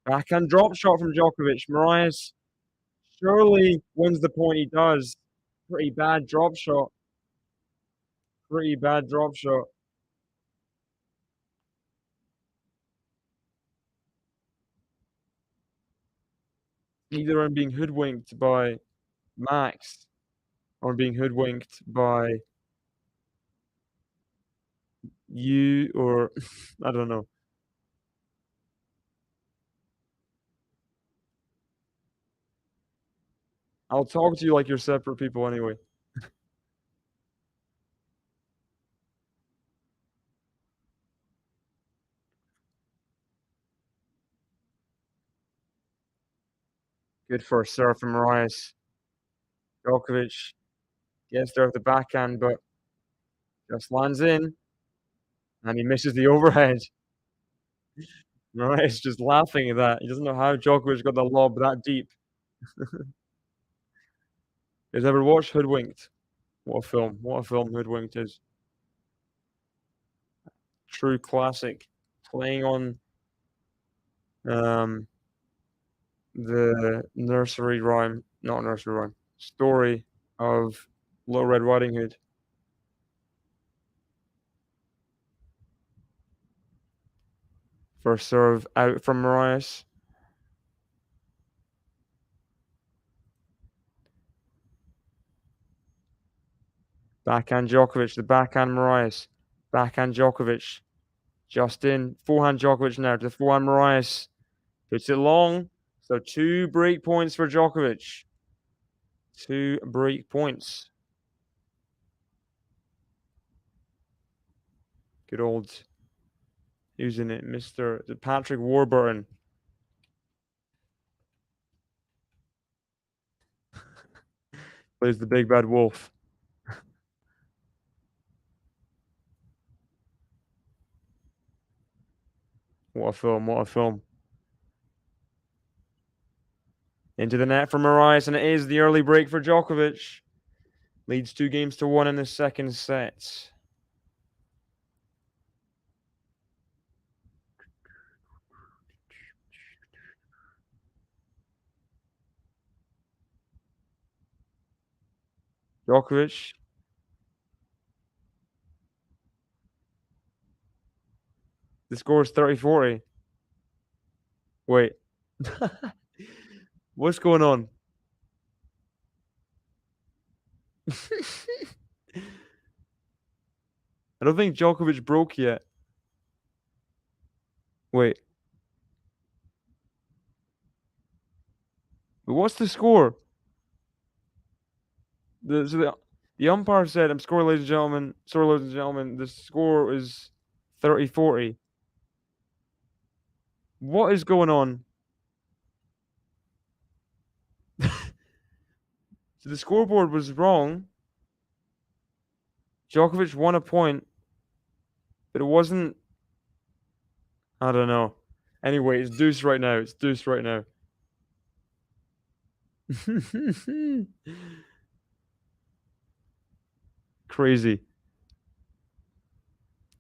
Backhand drop shot from Djokovic. Miralles surely wins the point. He does. Pretty bad drop shot. Pretty bad drop shot. Either I'm being hoodwinked by Max or I'm being hoodwinked by you or I don't know. I'll talk to you like you're separate people anyway. Good first serve from Miralles. Djokovic gets there with the backhand, but just lands in and he misses the overhead. Miralles just laughing at that. He doesn't know how Djokovic got the lob that deep. Has ever watched Hoodwinked? What a film. What a film Hoodwinked is. True classic. Playing on, um, the nursery rhyme not nursery rhyme, story of Little Red Riding Hood. First serve out from Miralles. Backhand Djokovic, the backhand Miralles. Backhand Djokovic. Just in. Forehand Djokovic now to the forehand Miralles. Puts it long. So 2 break points for Djokovic. 2 break points. Good old, who's in it? Mr. Patrick Warburton. Plays the big bad wolf. What a film, what a film. Into the net for Miralles, and it is the early break for Djokovic. Leads 2-1 in the second set. Djokovic. The score is 30-40. Wait. What's going on? I don't think Djokovic broke yet. Wait. But what's the score? The umpire said, I'm sorry, ladies and gentlemen. Sorry, ladies and gentlemen. The score is 30-40. What is going on? So the scoreboard was wrong. Djokovic won a point, but it wasn't. I don't know. Anyway, it's deuce right now. It's deuce right now. Crazy.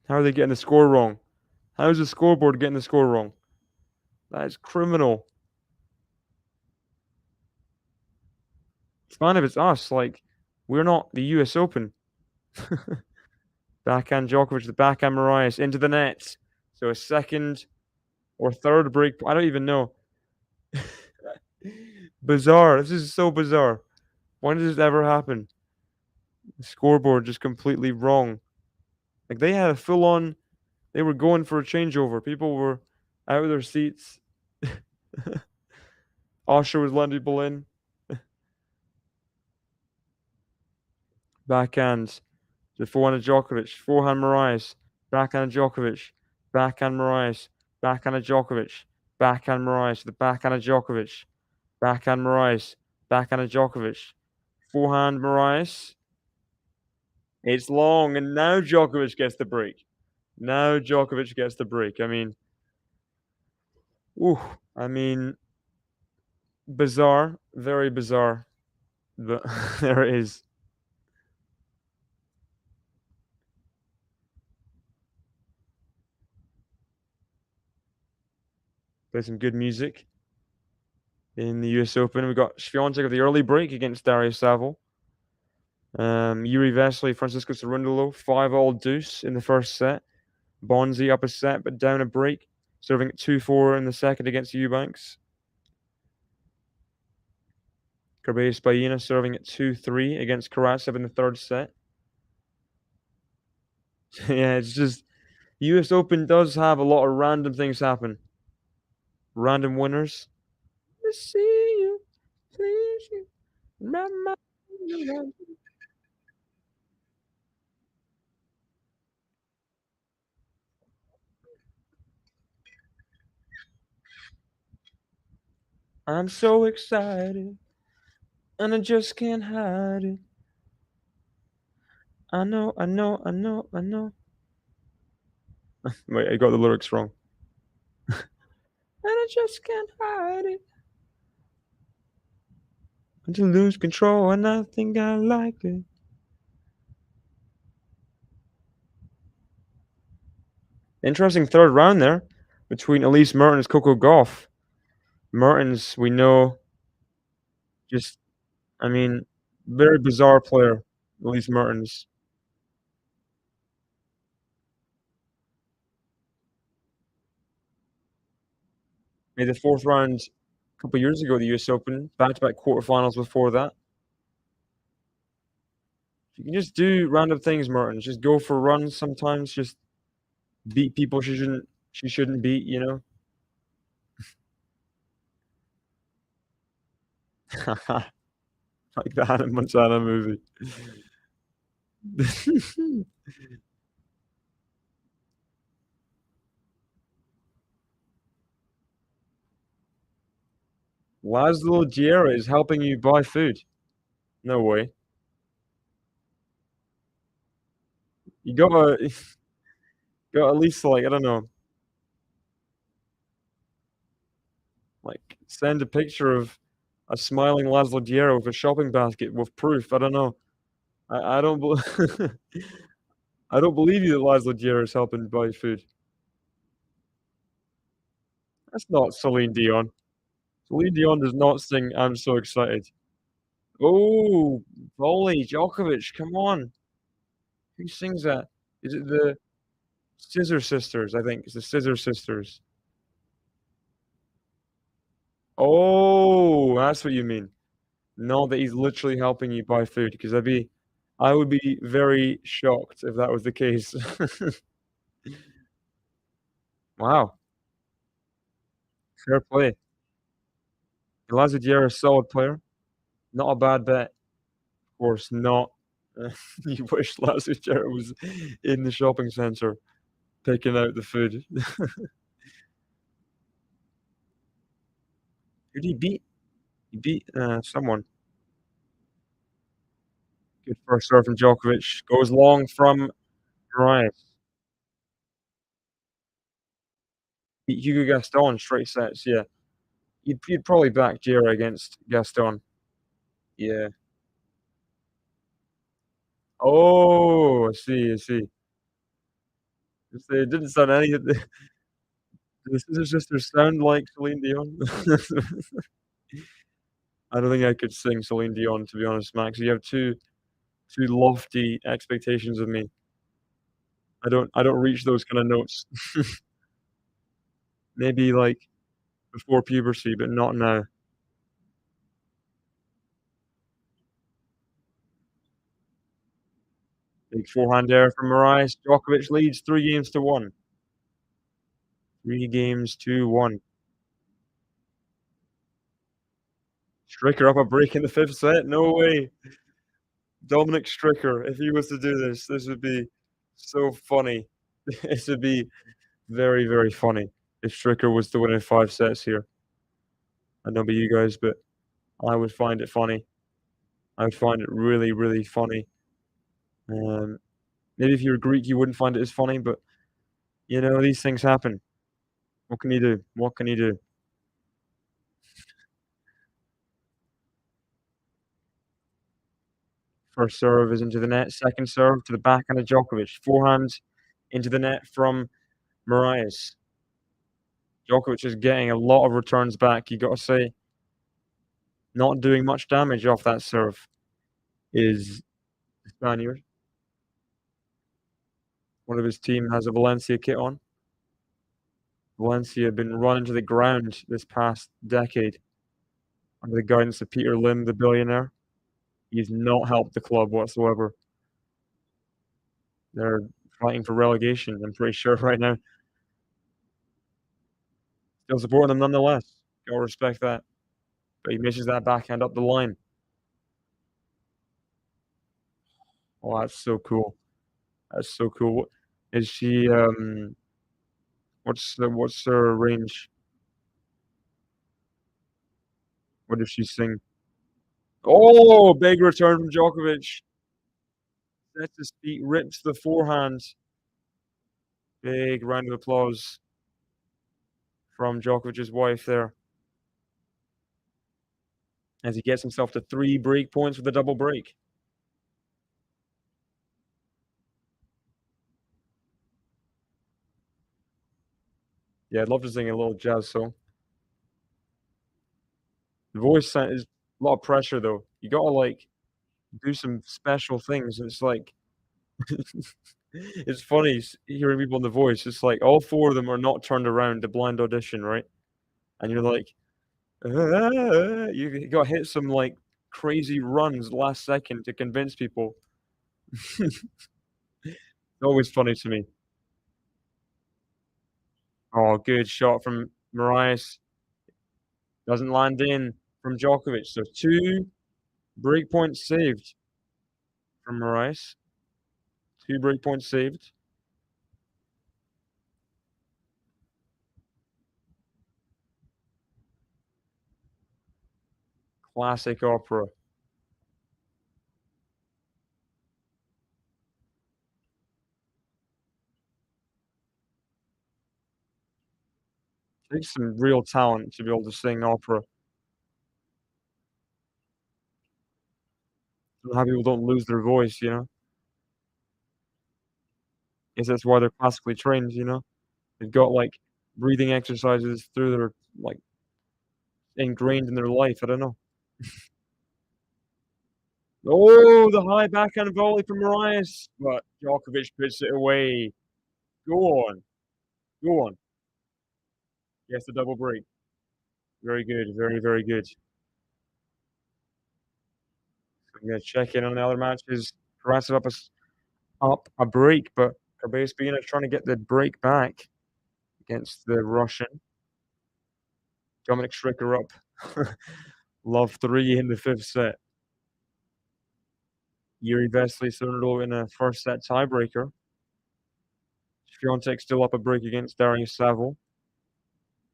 How are they getting the score wrong? How is the scoreboard getting the score wrong? That is criminal. It's fine if it's us. Like, we're not the US Open. Backhand Djokovic, the backhand Miralles into the net. So a second or third break. I don't even know. Bizarre. This is so bizarre. When does this ever happen? The scoreboard just completely wrong. Like, they had a full on. They were going for a changeover. People were out of their seats. Osher was letting people in. Backhand. The forehand of Djokovic. Forehand Miralles. Backhand of Djokovic. Backhand Miralles. Backhand of Djokovic. Backhand Miralles. The backhand of Djokovic. Backhand Miralles. Backhand of Djokovic. Forehand Miralles. It's long, and now Djokovic gets the break. Now Djokovic gets the break. I mean, ooh, I mean, bizarre, very bizarre, but there it is. Play some good music in the US Open. We got Swiatek with the early break against Darius Saville. Yuri Vesely, Francisco Cerundolo, 5-all deuce in the first set. Bonzi up a set, but down a break, serving at 2-4 in the second against Eubanks. Carballes Baena serving at 2-3 against Karatsev in the third set. Yeah, it's just US Open does have a lot of random things happen. Random winners. To see you, please you. I'm so excited, and I just can't hide it. I know, I know, I know, I know. Wait, I got the lyrics wrong. I just can't hide it. And to lose control, and I think I like it. Interesting third round there between Elise Mertens, Coco Gauff. Mertens, we know, just I mean, very bizarre player, Elise Mertens. Made the fourth round a couple years ago, the US Open, back-to-back quarterfinals before that. You can just do random things, Mertens. Just go for runs sometimes, just beat people she shouldn't beat, you know? Like the Hannah Montana movie. Laszlo Djere is helping you buy food. No way. You gotta gotta at least, like, I don't know, like, send a picture of a smiling Laszlo Djere with a shopping basket with proof. I don't know. I don't bel I don't believe you that Laszlo Djere is helping buy food. That's not Celine Dion. Celine Dion does not sing "I'm So Excited." Oh, volley, Djokovic, come on. Who sings that? Is it the Scissor Sisters? I think it's the Scissor Sisters. Oh, that's what you mean. Not that he's literally helping you buy food, because I would be very shocked if that was the case. Wow, fair play. Elijah Diarra, a solid player. Not a bad bet. Of course not. You wish Elijah Diarra was in the shopping center picking out the food. Who did he beat? He beat, someone. Good first serve from Djokovic. Goes long from Miralles. Beat Hugo Gaston straight sets, yeah. You'd probably back Diarra against Gaston. Yeah. Oh, I see, I see. It didn't sound any of the the Scissor Sisters sound like Celine Dion? I don't think I could sing Celine Dion, to be honest, Max. You have too lofty expectations of me. I don't reach those kinda notes. Maybe, like, before puberty, but not now. Big forehand there from Miralles. Djokovic leads 3 games to 1. 3 games to 1. Stricker up a break in the 5th set? No way. Dominic Stricker, if he was to do this, this would be so funny. This would be very, very funny if Stricker was to win in 5 sets here. I don't know about you guys, but I would find it funny. I would find it really, really funny. Um, Maybe if you were Greek, you wouldn't find it as funny, but, you know, these things happen. What can you do? What can you do? First serve is into the net, second serve to the backhand of Djokovic. Forehand into the net from Miralles. Djokovic is getting a lot of returns back, you gotta say. Not doing much damage off that serve is the Spaniard. One of his team has a Valencia kit on. Valencia have been run into the ground this past decade under the guidance of Peter Lim, the billionaire. He's not helped the club whatsoever. They're fighting for relegation, I'm pretty sure right now. Still supporting them nonetheless. Gotta respect that. But he misses that backhand up the line. Oh, that's so cool. That's so cool. What is she, what's her range? What does she sing? Oh, big return from Djokovic. Sets his feet, rips the forehand. Big round of applause. from Djokovic's wife there as he gets himself to 3 break points with a double break. Yeah, I'd love to sing a little jazz song. The voice is a lot of pressure, though. You gotta, like, do some special things. It's like it's funny hearing people in The Voice. It's like all 4 of them are not turned around to blind audition, right? And you're like, "Ah," you gotta hit some, like, crazy runs last second to convince people. Always funny to me. Oh, good shot from Miralles. Doesn't land in from Djokovic. So 2 break points saved from Miralles. 2 break points saved. Classic opera. Takes some real talent to be able to sing opera. How people don't lose their voice, you know? Guess that's why they're classically trained, you know? They've got, like, breathing exercises through their like, ingrained in their life, I don't know. Oh, the high backhand volley from Miralles, but Djokovic puts it away. Go on, go on. Gets the double break. Very good, very, very good. I'm gonna check in on the other matches. Karatsev up a break, but Khabib's trying to get the break back against the Russian. Dominic Stricker up. Love 3 in the 5th set. Yuri Vesely Cernado in a first set tiebreaker. Świątek still up a break against Darius Saville.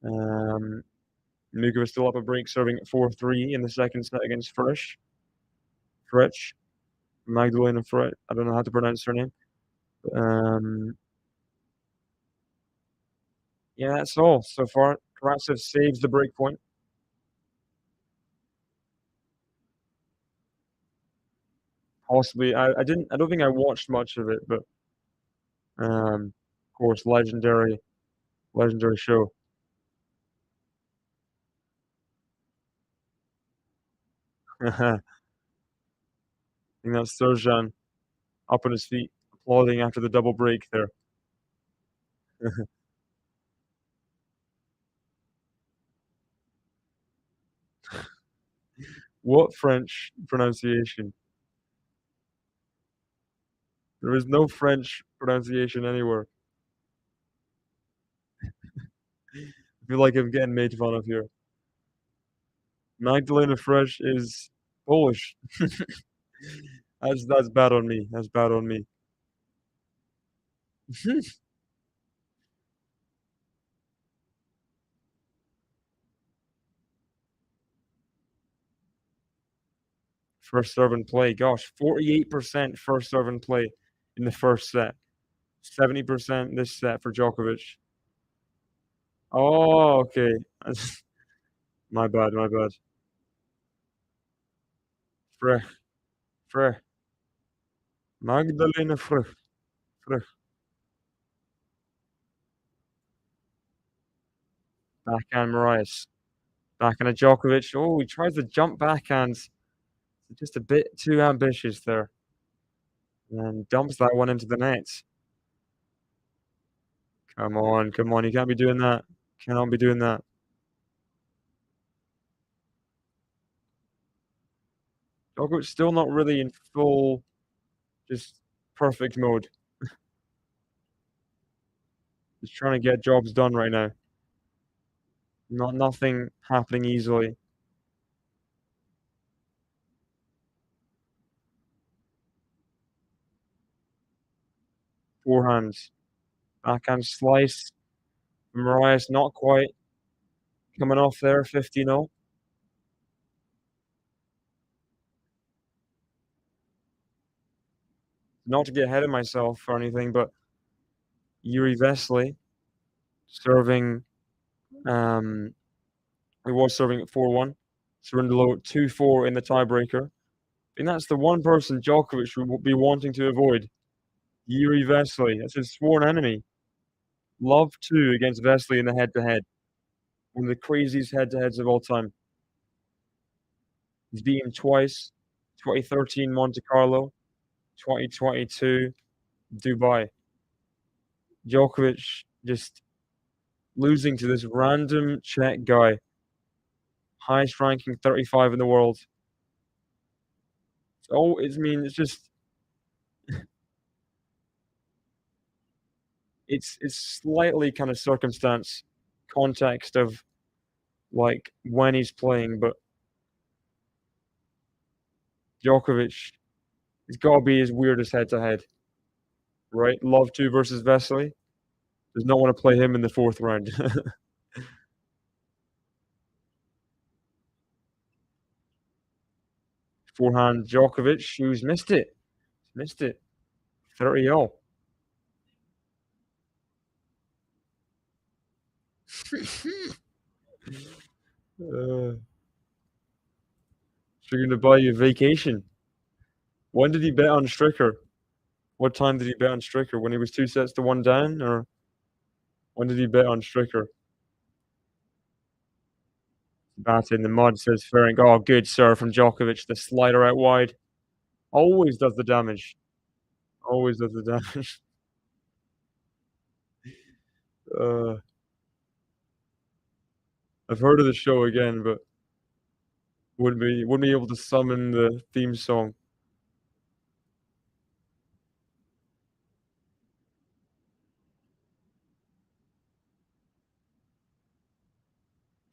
Mugo is still up a break, serving at 4-3 in the second set against Frisch. Frech. Magdalena Frech. I don't know how to pronounce her name. Yeah, that's all so far. Karatsev saves the break point. Possibly, I don't think I watched much of it, but of course, legendary show. I think that's Serjan up on his feet, applauding after the double break there. What French pronunciation? There is no French pronunciation anywhere. I feel like I'm getting made fun of here. Magdalena Fresh is Polish. That's bad on me. That's bad on me. First serve and play. Gosh, 48% first serve and play in the first set. 70% this set for Djokovic. Oh, okay. My bad, my bad. Frech, Frech. Magdalena Frech, Frech. Backhand Miralles. Backhand of Djokovic. Oh, he tries to jump backhands. Just a bit too ambitious there. And dumps that one into the net. Come on, come on. You can't be doing that. Cannot be doing that. Djokovic still not really in full, just perfect mode. Just trying to get jobs done right now. Nothing happening easily. Forehands. Backhand slice. Miralles not quite coming off there, 15-0. Not to get ahead of myself or anything, but Yuri Vesely serving Um, he was serving at 4-1. Surrendered low at 2-4 in the tiebreaker. And that's the one person Djokovic would be wanting to avoid. Yuri Vesely. That's his sworn enemy. Love 2 against Vesely in the head-to-head. One of the craziest head-to-heads of all time. He's beaten twice. 2013 Monte Carlo. 2022 Dubai. Djokovic just losing to this random Czech guy. Highest ranking 35 in the world. Oh, it's just it's slightly kind of circumstance, context of like when he's playing, but Djokovic, it's got to be his weirdest head-to-head, right? Love 2 versus Vesely. Does not want to play him in the 4th round. Forehand Djokovic, who's missed it. 30-all. You're going to buy you a vacation. When did he bet on Stricker? What time did he bet on Stricker? When he was 2 sets to 1 down, or when did he bet on Stricker? Zapata in the mud, says Ferenc. Oh, good serve from Djokovic. The slider out wide. Always does the damage. Always does the damage. I've heard of the show again, but wouldn't be able to summon the theme song.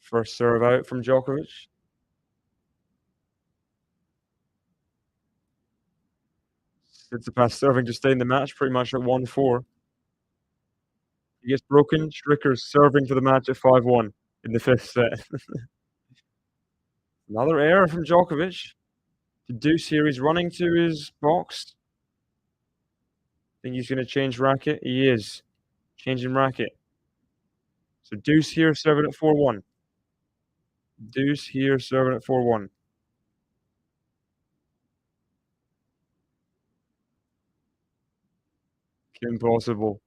First serve out from Djokovic. Tsitsipas serving to stay in the match, pretty much at 1-4. He gets broken. Stricker's serving for the match at 5-1 in the 5th set. Another error from Djokovic. The deuce here, he's running to his box. Think he's going to change racket? He is. Changing racket. So deuce here, serving at 4-1. Deuce here, serving at 4-1. Impossible.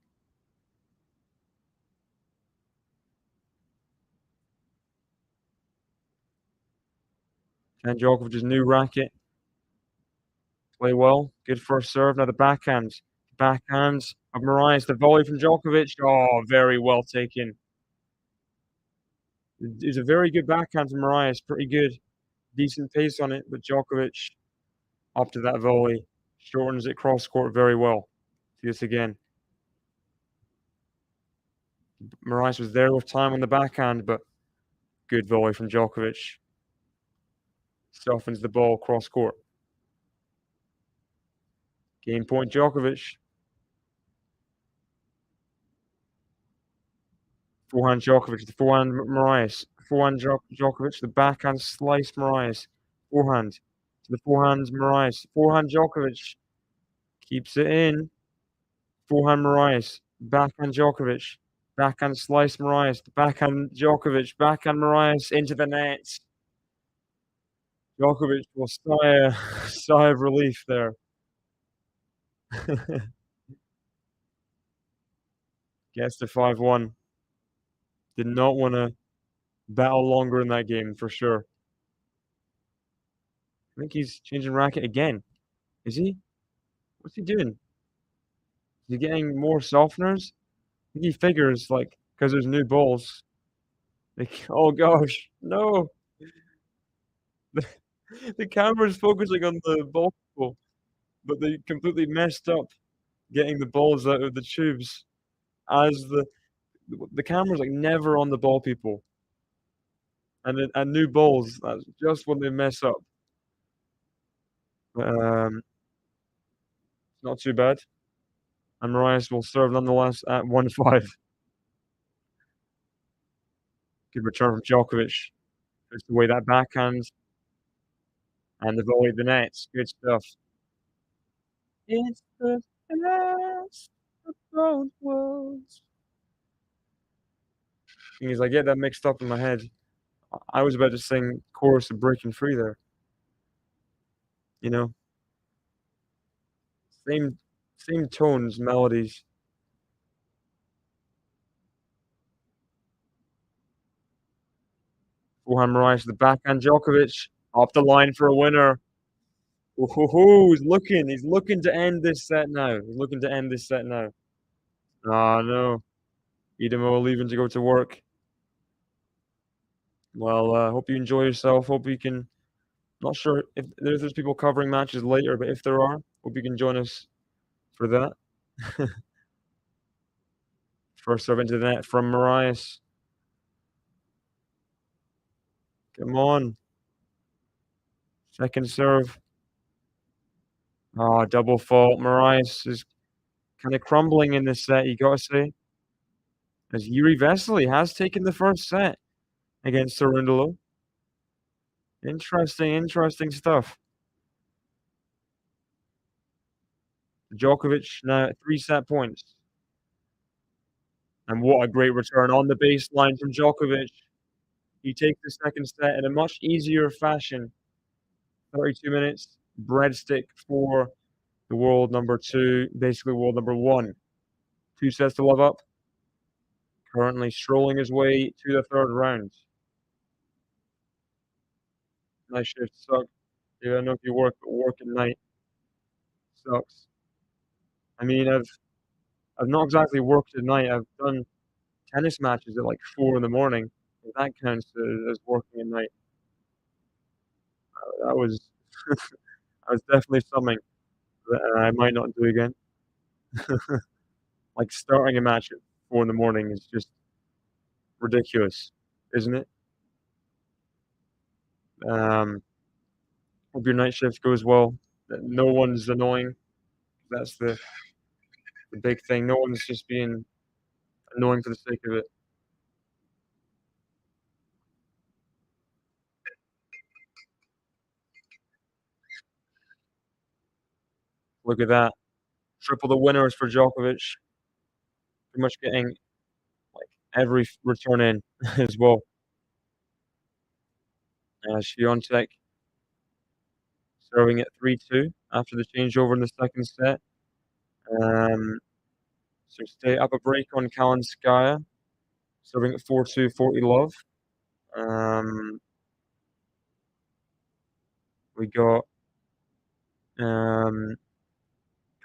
And Djokovic's new racket. Play well. Good first serve. Now the backhand. Backhands of Miralles. The volley from Djokovic. Oh, very well taken. It's a very good backhand from Miralles. Pretty good. Decent pace on it, but Djokovic, up to that volley, shortens it cross court very well. See this again. Miralles was there with time on the backhand, but good volley from Djokovic. Softens the ball cross court. Game point Djokovic. Forehand Djokovic, the forehand Miralles. Forehand Djokovic, the backhand slice Miralles. Forehand to the forehand Miralles. Forehand Djokovic keeps it in. Forehand Miralles. Backhand Djokovic. Backhand slice Miralles. Backhand Djokovic. Backhand Miralles into the net. Djokovic will sigh of relief there. Gets to 5-1. Did not want to battle longer in that game for sure. I think he's changing racket again. Is he? What's he doing? Is he getting more softeners? I think he figures, like, because there's new balls. Like, oh gosh, no. The camera's focusing on the ball people, but they completely messed up getting the balls out of the tubes as the camera's like never on the ball people. And new balls, that's just when they mess up. Not too bad. And Miralles will serve nonetheless at 1-5. Good return from Djokovic. Puts away that backhand and the volley of the nets. Good stuff. It's the last of both worlds. Thing is, I get that mixed up in my head. I was about to sing chorus of Breaking Free there, you know? Same same tones, melodies. Forehand Miralles to the backhand Djokovic, off the line for a winner. Ooh, hoo, hoo, he's looking to end this set now. He's looking to end this set now. Ah, no. Idemo leaving to go to work. Well, hope you enjoy yourself. Hope you can not sure if there's people covering matches later, but if there are, hope you can join us for that. First serve into the net from Miralles. Come on. Second serve. Oh, double fault. Miralles is kinda crumbling in this set, you gotta say. As Yuri Vesely has taken the first set against Cerundolo. Interesting stuff. Djokovic now at 3 set points. And what a great return on the baseline from Djokovic. He takes the second set in a much easier fashion. 32 minutes, breadstick for the world number 2, basically world number 1. 2 sets to love up. Currently strolling his way to the third round. Night shift sucks. Dude, I don't know if you work, but work at night sucks. I mean, I've not exactly worked at night. I've done tennis matches at like 4 in the morning. If that counts as working at night. That was that was definitely something that I might not do again. Like starting a match at 4 in the morning is just ridiculous, isn't it? Um, hope your night shift goes well. That no one's annoying. That's the big thing. No one's just being annoying for the sake of it. Look at that. Triple the winners for Djokovic. Pretty much getting like every return in as well. Świątek serving at 3-2 after the changeover in the second set. So stay up a break on Kalinskaya, serving at 4-2, 40 love. We got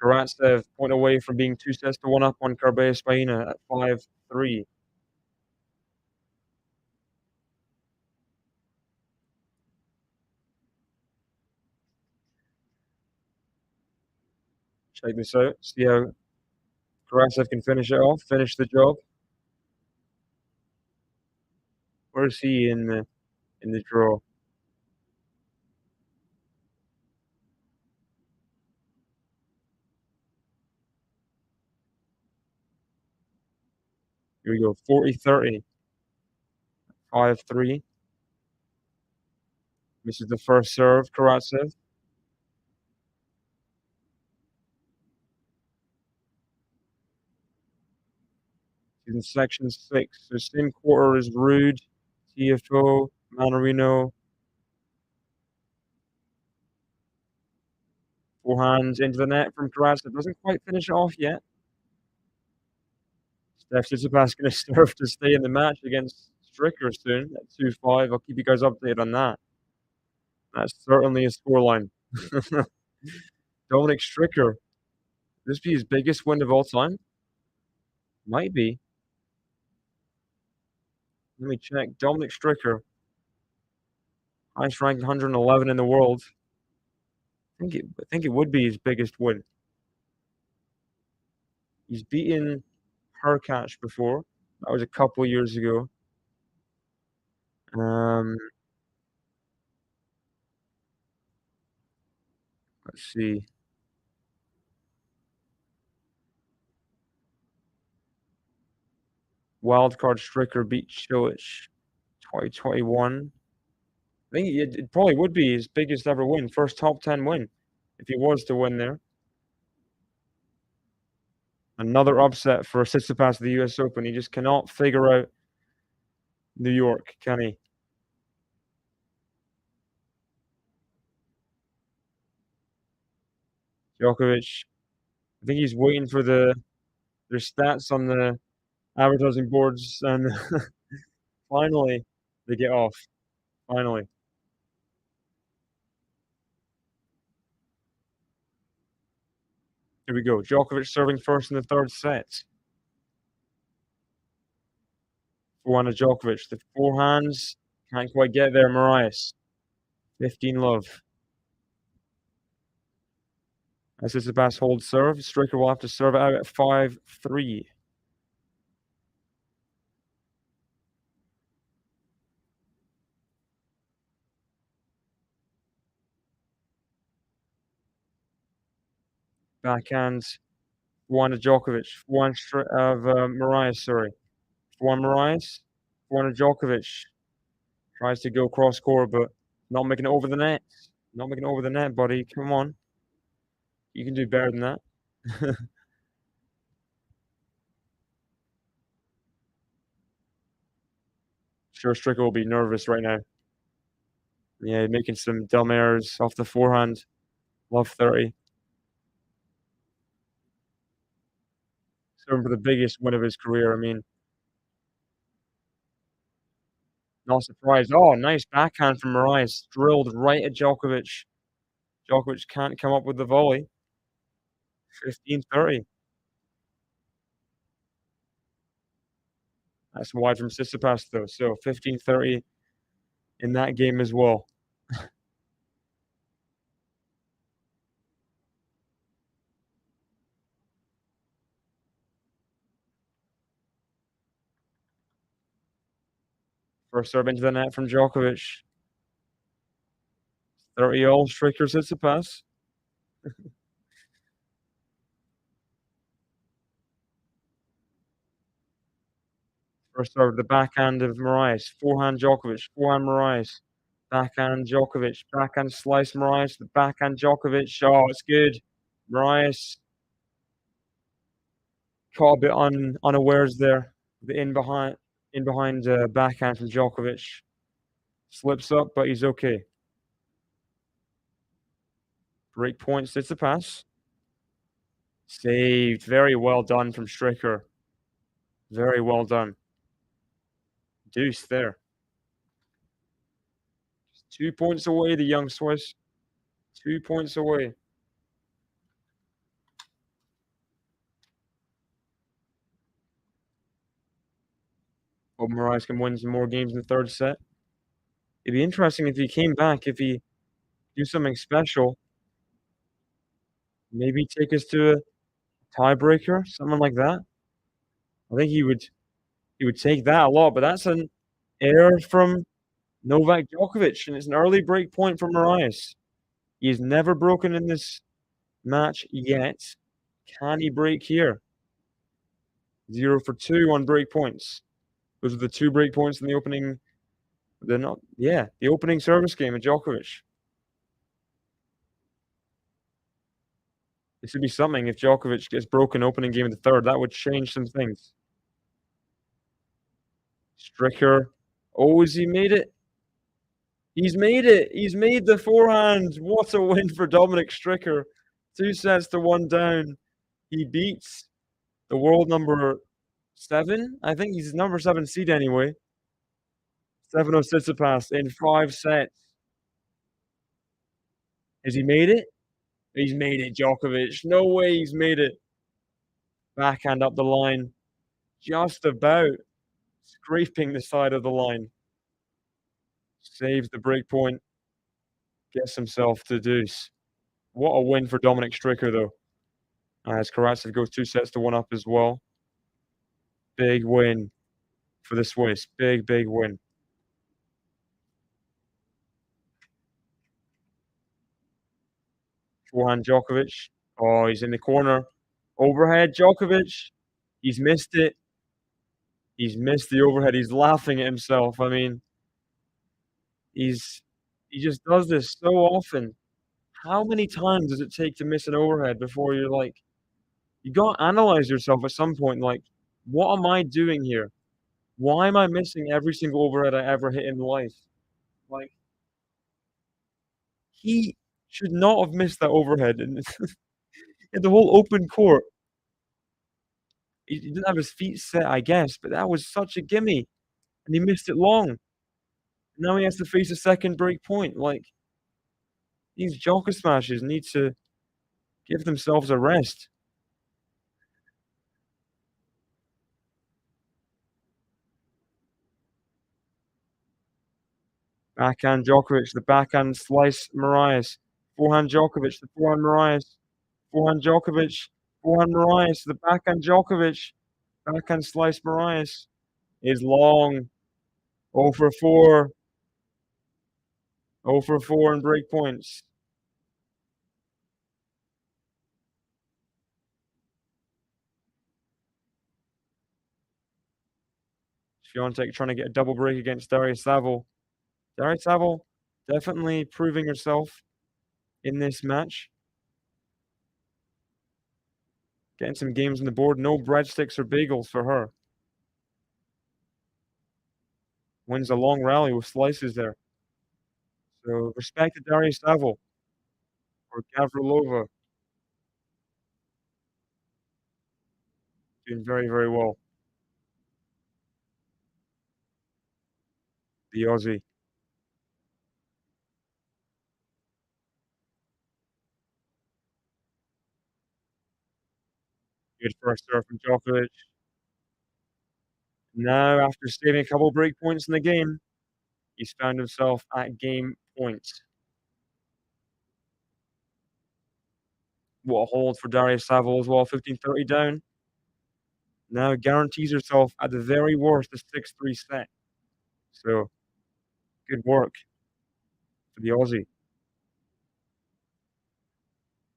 Karatsev point away from being 2 sets to 1 up on Carballo-Baena at 5-3. Check this out. See how Karatsev can finish it off, finish the job. Where is he in the draw? Here we go. 40-30. 5-3. Misses the first serve, Karatsev. He's in section 6. So same quarter as Rude, TFO, Manarino. Forehand into the net from Karatsev. Doesn't quite finish it off yet. Steph Tsitsipas going to serve to stay in the match against Stricker soon at 2-5. I'll keep you guys updated on that. That's certainly a scoreline. Dominic Stricker. This be his biggest win of all time? Might be. Let me check. Dominic Stricker. Highest ranked 111 in the world. I think it would be his biggest win. He's beaten Hurkacz before. That was a couple of years ago. Let's see. Wildcard Stricker beat Cilic 2021. I think it probably would be his biggest ever win, first top 10 win, if he was to win there. Another upset for Tsitsipas at the US Open. He just cannot figure out New York, can he? Djokovic. I think he's waiting for their stats on the advertising boards, and finally, they get off. Finally. Here we go. Djokovic serving first in the third set. Forehand to Djokovic. The forehands can't quite get there. Miralles. 15 love. As Tsitsipas holds serve, Stricker will have to serve it out at 5-3. Backhand. Forehand to Djokovic. Forehand of Miralles, sorry. Forehand Miralles. Forehand to Djokovic. Tries to go cross court, but not making it over the net. Not making it over the net, buddy. Come on. You can do better than that. Sure, Stricker will be nervous right now. Yeah, making some dumb errors off the forehand. Love 30. Serving for the biggest win of his career. I mean, not surprised. Oh, nice backhand from Miralles. Drilled right at Djokovic. Djokovic can't come up with the volley. 15-30. That's wide from Tsitsipas, though. So 15-30 in that game as well. First serve into the net from Djokovic. 30-all, Stricker Tsitsipas. First serve, the backhand of Miralles. Forehand Djokovic. Forehand Miralles. Backhand Djokovic. Backhand slice Miralles. The backhand Djokovic. Oh, it's good. Miralles caught a bit unawares there. The in behind backhand from Djokovic. Slips up, but he's okay. Break point, Tsitsipas. Saved. Very well done from Stricker. Very well done. Deuce there. Just 2 points away, the young Swiss. 2 points away. Hope Miralles can win some more games in the third set. It'd be interesting if he came back, if he do something special. Maybe take us to a tiebreaker, something like that. I think he would take that a lot, but that's an error from Novak Djokovic, and it's an early break point for Miralles. He has never broken in this match yet. Can he break here? 0 for 2 on break points. Those are the 2 break points in the opening. They're not. Yeah, the opening service game of Djokovic. This would be something if Djokovic gets broken opening game of the third. That would change some things. Stricker. Oh, has he made it? He's made it. He's made the forehand. What a win for Dominic Stricker. 2 sets to 1 down. He beats the world number 7. I think he's number 7 seed anyway. 7-0 Tsitsipas in 5 sets. Has he made it? He's made it, Djokovic. No way he's made it. Backhand up the line. Just about scraping the side of the line. Saves the break point. Gets himself to deuce. What a win for Dominic Stricker, though. As Karatsev goes 2 sets to 1 up as well. Big win for the Swiss. Big, big win. Forehand Djokovic. Oh, he's in the corner. Overhead Djokovic. He's missed it. He's missed the overhead. He's laughing at himself. I mean, he just does this so often. How many times does it take to miss an overhead before you're like, you gotta analyze yourself at some point, like, what am I doing here? Why am I missing every single overhead I ever hit in life? Like, he should not have missed that overhead in in the whole open court. He didn't have his feet set, I guess, but that was such a gimme, and he missed it long. Now he has to face a second break point. Like, these Joker smashes need to give themselves a rest. Backhand Djokovic, the backhand slice Miralles. Forehand Djokovic, the forehand Miralles. Forehand Djokovic, forehand Miralles, the backhand Djokovic. Backhand slice Miralles is long. 0 for 4. 0 for 4 in break points. Świątek trying to get a double break against Darius Saville. Darius Saville definitely proving herself in this match. Getting some games on the board. No breadsticks or bagels for her. Wins a long rally with slices there. So respect to Darius Saville or Gavrilova. Doing very, very well. The Aussie. Good first serve from Djokovic. Now, after saving a couple break points in the game, he's found himself at game point. What a hold for Darius Saville as well, 15-30 down. Now guarantees herself at the very worst a 6-3 set. So, good work for the Aussie.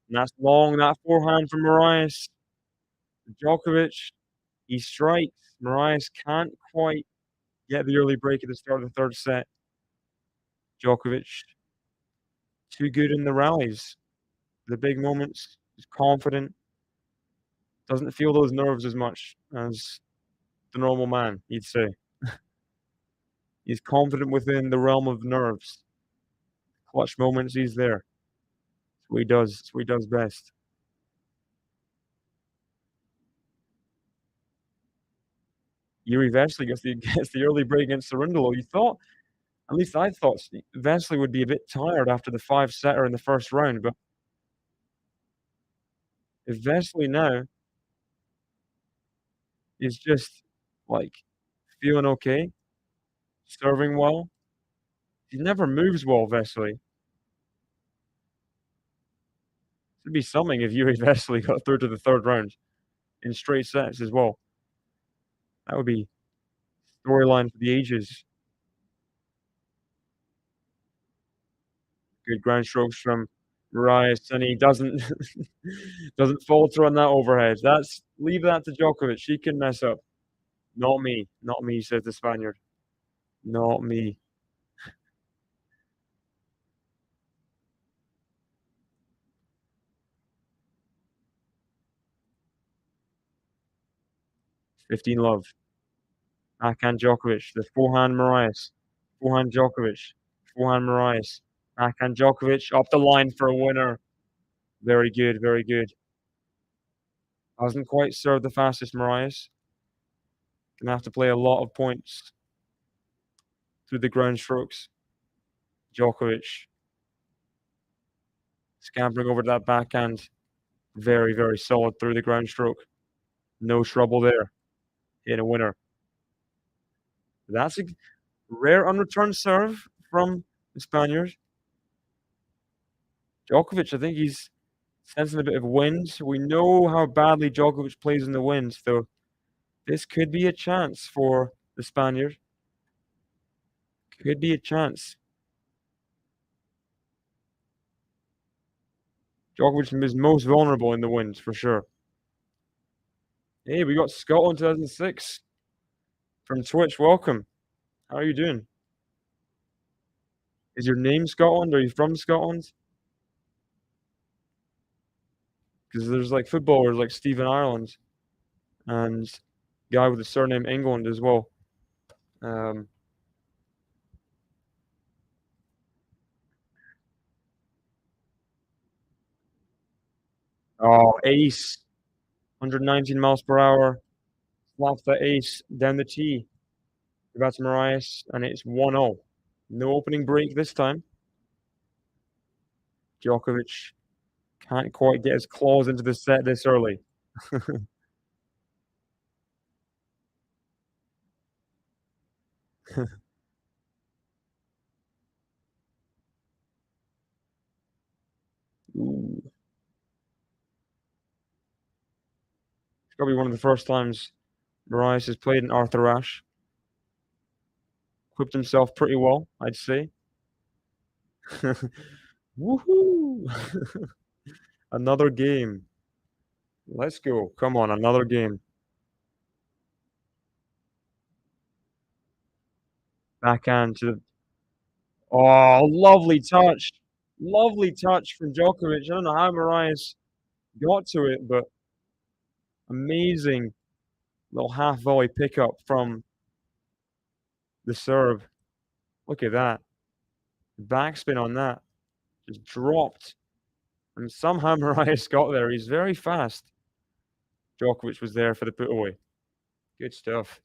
And that's long, that forehand from Miralles. Djokovic, he strikes. Miralles can't quite get the early break at the start of the third set. Djokovic, too good in the rallies. The big moments, he's confident. Doesn't feel those nerves as much as the normal man, you'd say. He's confident within the realm of nerves. Clutch moments, he's there. That's what he does. That's what he does best. Yuri Vesely gets the early break against Cerundolo. You thought, at least I thought, Vesely would be a bit tired after the 5-setter in the first round, but if Vesely now is just, like, feeling okay, serving well, he never moves well, Vesely. It'd be something if Yuri Vesely got through to the third round in straight sets as well. That would be storyline for the ages. Good ground strokes from Miralles, and he doesn't doesn't falter on that overhead. Leave that to Djokovic. She can mess up. Not me. Not me, says the Spaniard. Not me. It's 15 love. Backhand Djokovic. The forehand Miralles. Forehand Djokovic. Forehand Miralles. Backhand Djokovic up the line for a winner. Very good. Very good. Hasn't quite served the fastest Miralles. Gonna have to play a lot of points through the ground strokes. Djokovic scampering over to that backhand. Very, very solid through the ground stroke. No trouble there. Hitting a winner. That's a rare unreturned serve from the Spaniard. Djokovic, I think he's sensing a bit of wind. We know how badly Djokovic plays in the wind, so this could be a chance for the Spaniard. Could be a chance. Djokovic is most vulnerable in the wind, for sure. Hey, we got Scotland 2006 from Twitch. Welcome. How are you doing? Is your name Scotland? Are you from Scotland? Because there's like footballers like Stephen Ireland and guy with the surname England as well. Um, oh, ace. 119 miles per hour. Slaps the ace down the tee. That's Miralles, and it's 1-0. No opening break this time. Djokovic can't quite get his claws into the set this early. Ooh. It's probably one of the first times Miralles has played in Arthur Ashe. Equipped himself pretty well, I'd say. Woohoo! Another game. Let's go. Come on, another game. Backhand to the. Oh, lovely touch. Lovely touch from Djokovic. I don't know how Miralles got to it, but amazing little half volley pickup from the serve. Look at that. Backspin on that. Just dropped. And somehow Miralles got there. He's very fast. Djokovic was there for the put away. Good stuff.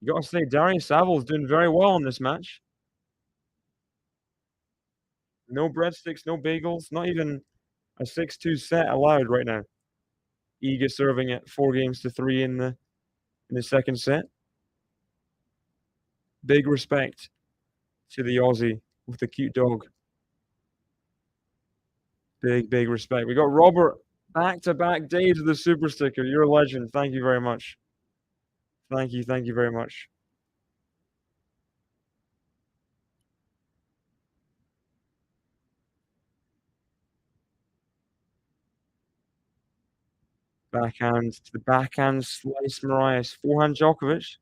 You got to say, Darius Savil's doing very well in this match. No breadsticks, no bagels, not even a 6-2 set allowed right now. Iga serving it 4-3 in the second set. Big respect to the Aussie with the cute dog. Big respect. We got Robert back-to-back days of the super sticker. You're a legend. Thank you very much. Thank you very much. Backhand to the backhand slice Miralles. Forehand Djokovic.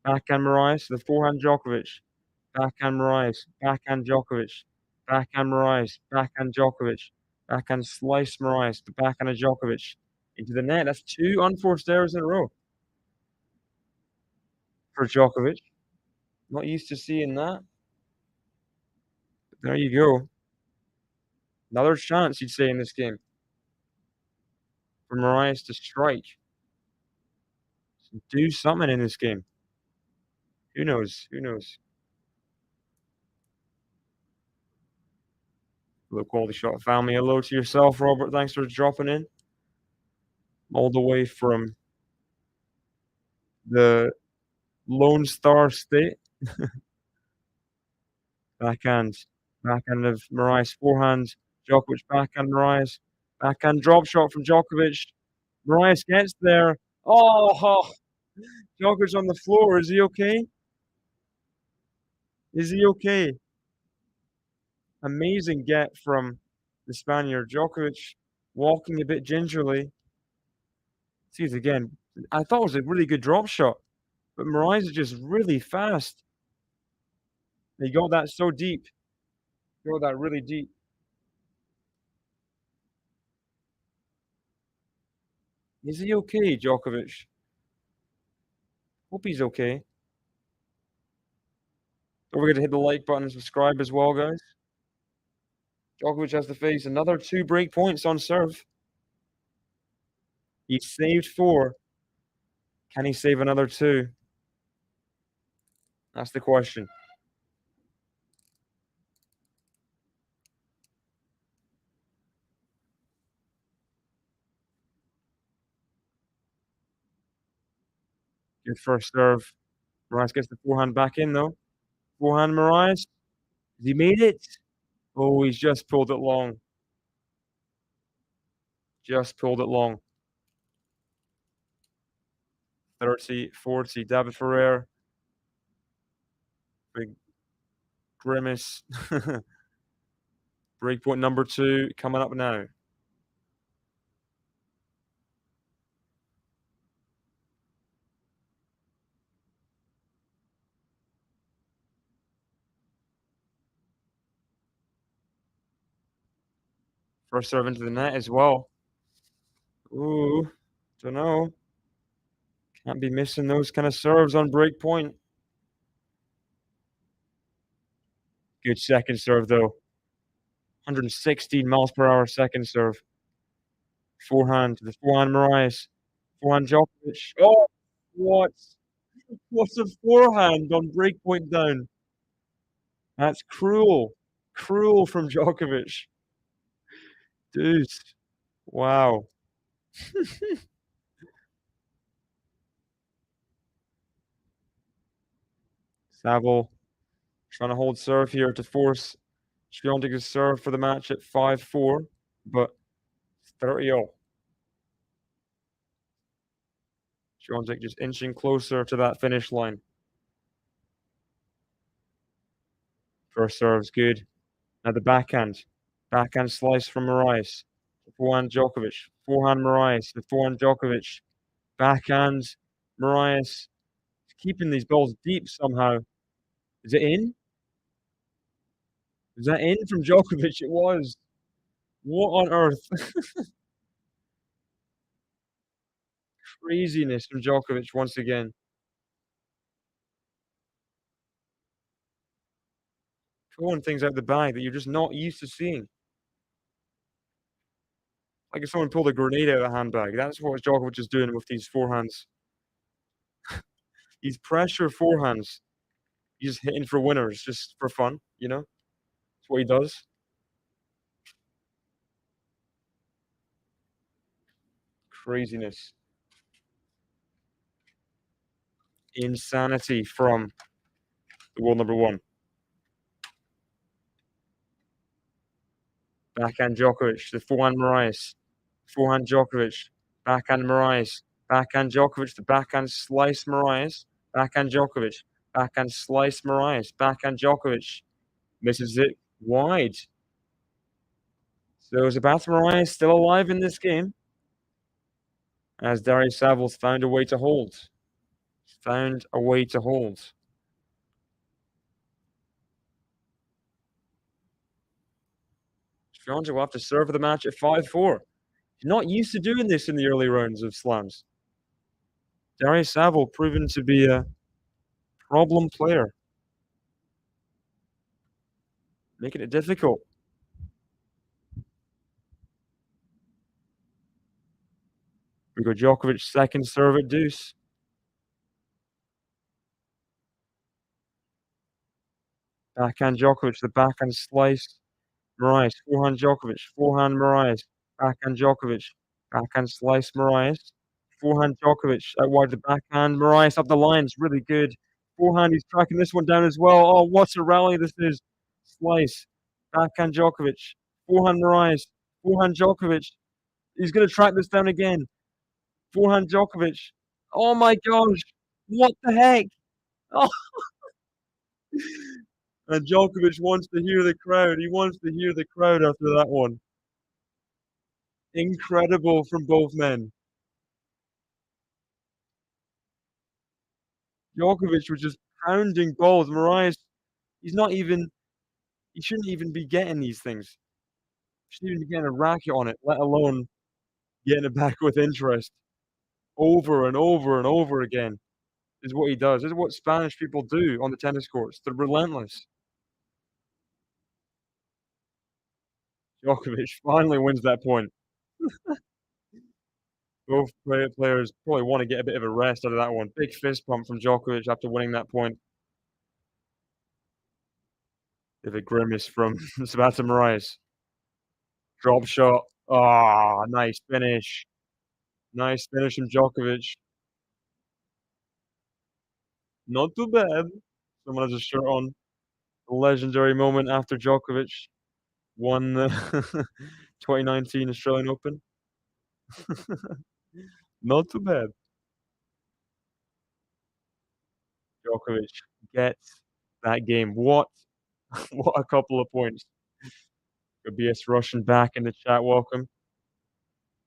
Backhand Miralles to the forehand Djokovic. Backhand Miralles. Backhand Djokovic. Backhand Miralles. Backhand Djokovic. Backhand slice Miralles. The backhand of Djokovic. Into the net. That's 2 unforced errors in a row for Djokovic. Not used to seeing that. But there you go. Another chance, you'd say, in this game for Miralles to strike. Do something in this game. Who knows? Who knows? Hello, QualityShot family. Hello to yourself, Robert. Thanks for dropping in. All the way from the Lone Star State. Backhand. Backhand of Miralles. Forehand. Djokovic backhand Miralles. Backhand drop shot from Djokovic. Miralles gets there. Oh, Djokovic on the floor. Is he okay? Is he okay? Amazing get from the Spaniard. Djokovic walking a bit gingerly. See it again. I thought it was a really good drop shot, but Miralles is just really fast. He got that so deep. Got that really deep. Is he okay, Djokovic? Hope he's okay. Don't forget to hit the like button and subscribe as well, guys. Djokovic has to face another 2 break points on serve. He saved 4. Can he save another 2? That's the question. Good first serve. Miralles gets the forehand back in, though. Forehand, Miralles. Has he made it? Oh, he's just pulled it long. Just pulled it long. 30-40. David Ferrer. Big grimace. Breakpoint number 2 coming up now. First serve into the net as well. Ooh, dunno. Can't be missing those kind of serves on break point. Good second serve, though. 116 miles per hour second serve. Forehand to the forehand Miralles. Forehand Djokovic. Oh, what? What a forehand on break point down. That's cruel. Cruel from Djokovic. Deuce. Wow. Saville trying to hold serve here to force Świątek to serve for the match at 5-4, but 30-0. Świątek just inching closer to that finish line. First serve's good. Now the backhand. Backhand slice from Miralles. Forehand Djokovic. Forehand Miralles. The forehand Djokovic. Backhand Miralles. Keeping these balls deep somehow. Is it in? Is that in from Djokovic? It was. What on earth? Craziness from Djokovic once again. Throwing things out the bag that you're just not used to seeing. Like if someone pulled a grenade out of a handbag. That's what Djokovic is doing with these forehands. These pressure forehands. He's just hitting for winners just for fun, you know? That's what he does. Craziness. Insanity from the world number one. Backhand Djokovic, the forehand Miralles. Forehand Djokovic, backhand Miralles. Backhand Djokovic, the backhand slice Miralles. Backhand Djokovic, backhand slice Miralles. Backhand Djokovic misses it wide. So Zapata Miralles still alive in this game, as Darius Savills found a way to hold. Found a way to hold. Świątek will have to serve the match at 5-4. He's not used to doing this in the early rounds of slams. Darius Savills proven to be a problem player, making it difficult. We go Djokovic second serve at deuce. Backhand Djokovic, the backhand slice. Miralles, forehand Djokovic, forehand Miralles, backhand Djokovic, backhand slice Miralles, forehand Djokovic, out wide the backhand, Miralles up the lines, really good. Forehand, he's tracking this one down as well. Oh, what a rally this is. Slice, backhand Djokovic, forehand Miralles, forehand Djokovic. He's going to track this down again. Forehand Djokovic. Oh my gosh. What the heck? Oh. And Djokovic wants to hear the crowd. He wants to hear the crowd after that one. Incredible from both men. Djokovic was just pounding balls. Miralles, he's not even he shouldn't even be getting these things. He shouldn't even be getting a racket on it, let alone getting it back with interest. Over and over and over again is what he does. This is what Spanish people do on the tennis courts. They're relentless. Djokovic finally wins that point. Both players probably want to get a bit of a rest out of that one. Big fist pump from Djokovic after winning that point. Bit of a grimace from Zapata Miralles. Drop shot. Ah, nice finish. Nice finish from Djokovic. Not too bad. Someone has a shirt on. A legendary moment after Djokovic won the 2019 Australian Open. Not too bad. Djokovic gets that game. What? What a couple of points. BS Russian back in the chat. Welcome.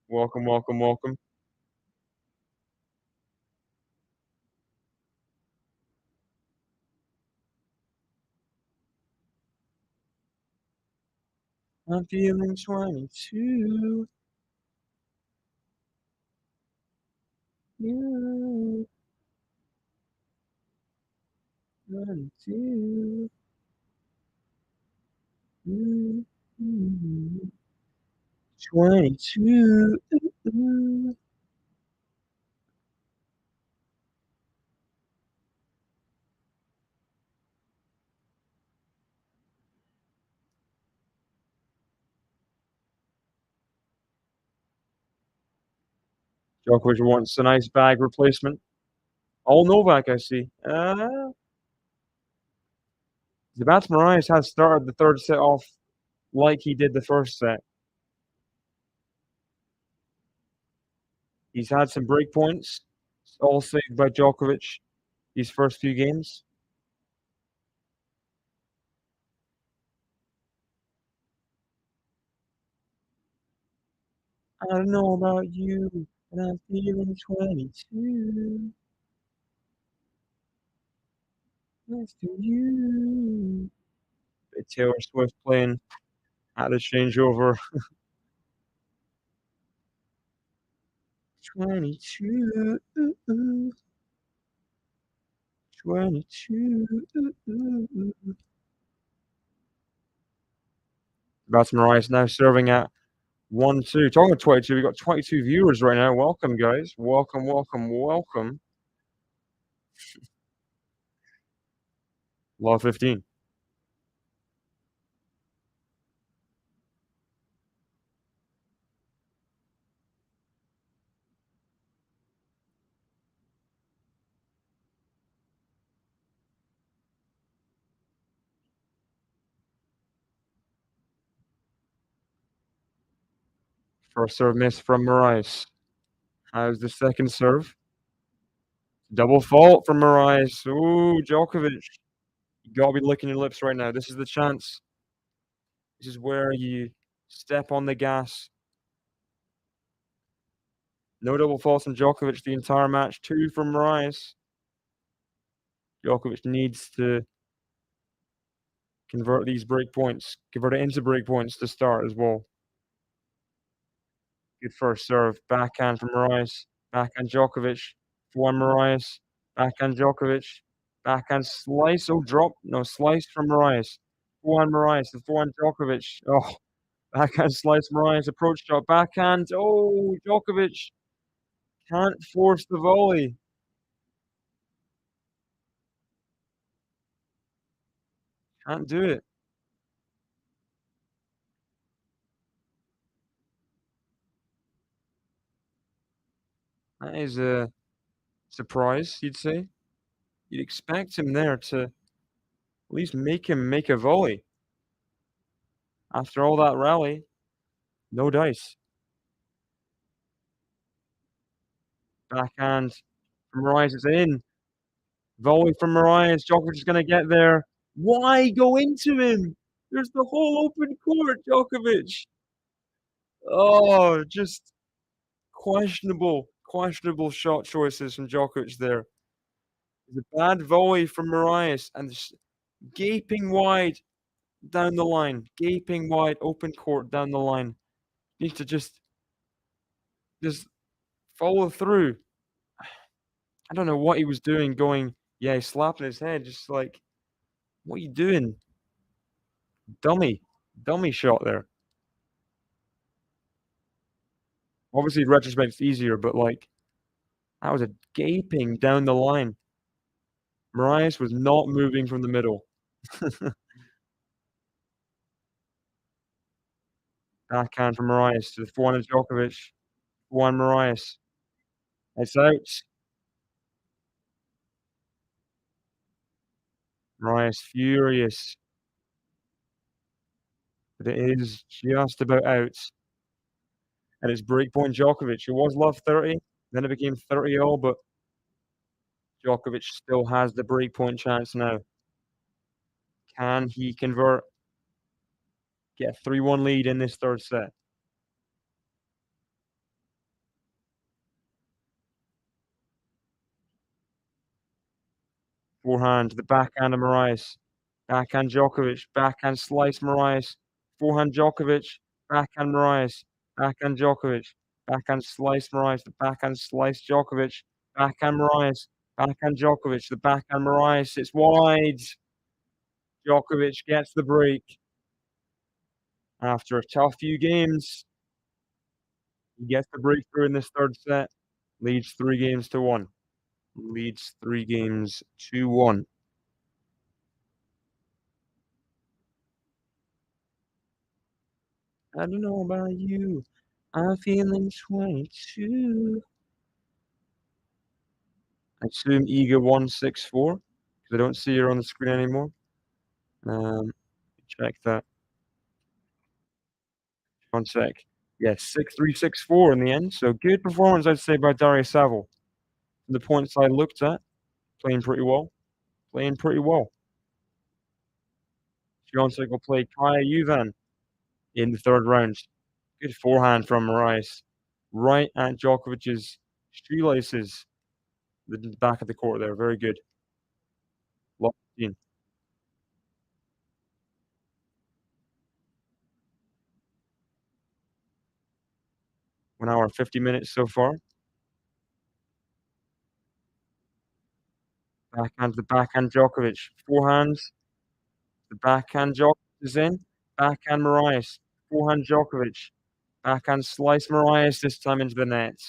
Welcome, welcome, welcome. I'm feeling 22. You, 22. Mm, mm, 22. Ooh. Djokovic wants a nice bag replacement. All Novak, I see. Zapata Miralles has started the third set off like he did the first set. He's had some break points, all saved by Djokovic these first few games. I don't know about you, but I'm feeling 22 next to you. Bit Taylor Swift playing at the changeover. 22, ooh, ooh, 22, ooh, ooh, ooh. That's Mariah now serving at 1-2. Talking about 22, we've got 22 viewers right now. Welcome, guys. Welcome, welcome, welcome. Law 15. First serve miss from Miralles. How's the second serve? Double fault from Miralles. Ooh, Djokovic. You gotta be licking your lips right now. This is the chance. This is where you step on the gas. No double faults from Djokovic the entire match. 2 from Miralles. Djokovic needs to convert these break points. Convert it into break points to start as well. Good first serve. Backhand from Miralles. Backhand Djokovic. 4-1 Miralles. Backhand Djokovic. Backhand slice. Oh, drop. No, slice from Miralles. 4-1 Miralles. The 4-1 Djokovic. Oh, backhand slice Miralles. Approach shot. Backhand. Oh, Djokovic can't force the volley. Can't do it. That is a surprise, you'd say. You'd expect him there to at least make him make a volley. After all that rally, no dice. Backhand from Miralles is in. Volley from Miralles. Djokovic is gonna get there. Why go into him? There's the whole open court, Djokovic. Oh, just questionable shot choices from Djokovic there. The bad volley from Miralles and just gaping wide down the line, gaping wide, open court down the line. Needs to just follow through. I don't know what he was doing going, yeah, he's slapping his head, just like, what are you doing? Dummy. Dummy shot there. Obviously, in retrospect, it's easier, but like, that was a gaping down the line. Miralles was not moving from the middle. Backhand from Miralles to the 400 Djokovic. 4-1 Miralles. It's out. Miralles furious, but it is just about out. And it's breakpoint Djokovic. It was love 30, then it became 30 all, but Djokovic still has the breakpoint chance now. Can he convert? Get a 3-1 lead in this third set. Forehand to the backhand of Miralles. Backhand Djokovic. Backhand slice Miralles. Forehand Djokovic. Backhand Miralles. Backhand Djokovic. Backhand slice Miralles. The backhand slice Djokovic. Backhand Miralles. Backhand Djokovic. The backhand Miralles. It's wide. Djokovic gets the break. After a tough few games, he gets the breakthrough in this third set. Leads 3 games to 1. Leads 3 games to 1. I don't know about you. I'm feeling 22. I assume Iga 164 because I don't see her on the screen anymore. Check that. 1 sec. Yes, 6-3, 6-4 in the end. So good performance, I'd say, by Daria Saville. The points I looked at, playing pretty well. Playing pretty well. Swiatek will play Kaya Juvan in the third round. Good forehand from Miralles. Right at Djokovic's shoelaces. The back of the court there. Very good. Locked in. 1 hour, 50 minutes so far. Backhand to backhand Djokovic. Forehands. The backhand Djokovic is in. Backhand Miralles. Forehand Djokovic. Backhand slice Miralles, this time into the net.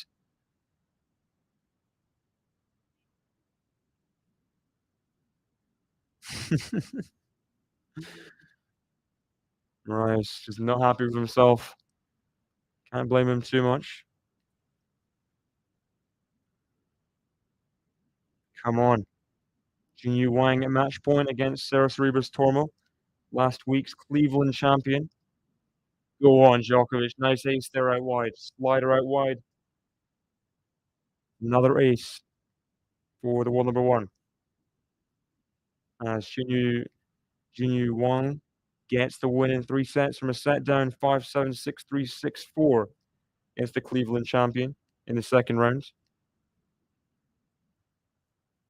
Miralles just not happy with himself. Can't blame him too much. Come on. Jinyu Wang at match point against Sarah Cerebus Tormo, last week's Cleveland champion. Go on, Djokovic. Nice ace there out wide. Slider out wide. Another ace for the world number 1. As Jinyu Wang gets the win in 3 sets from a set down 5-7, 6-3, 6-4 against the Cleveland champion in the second round.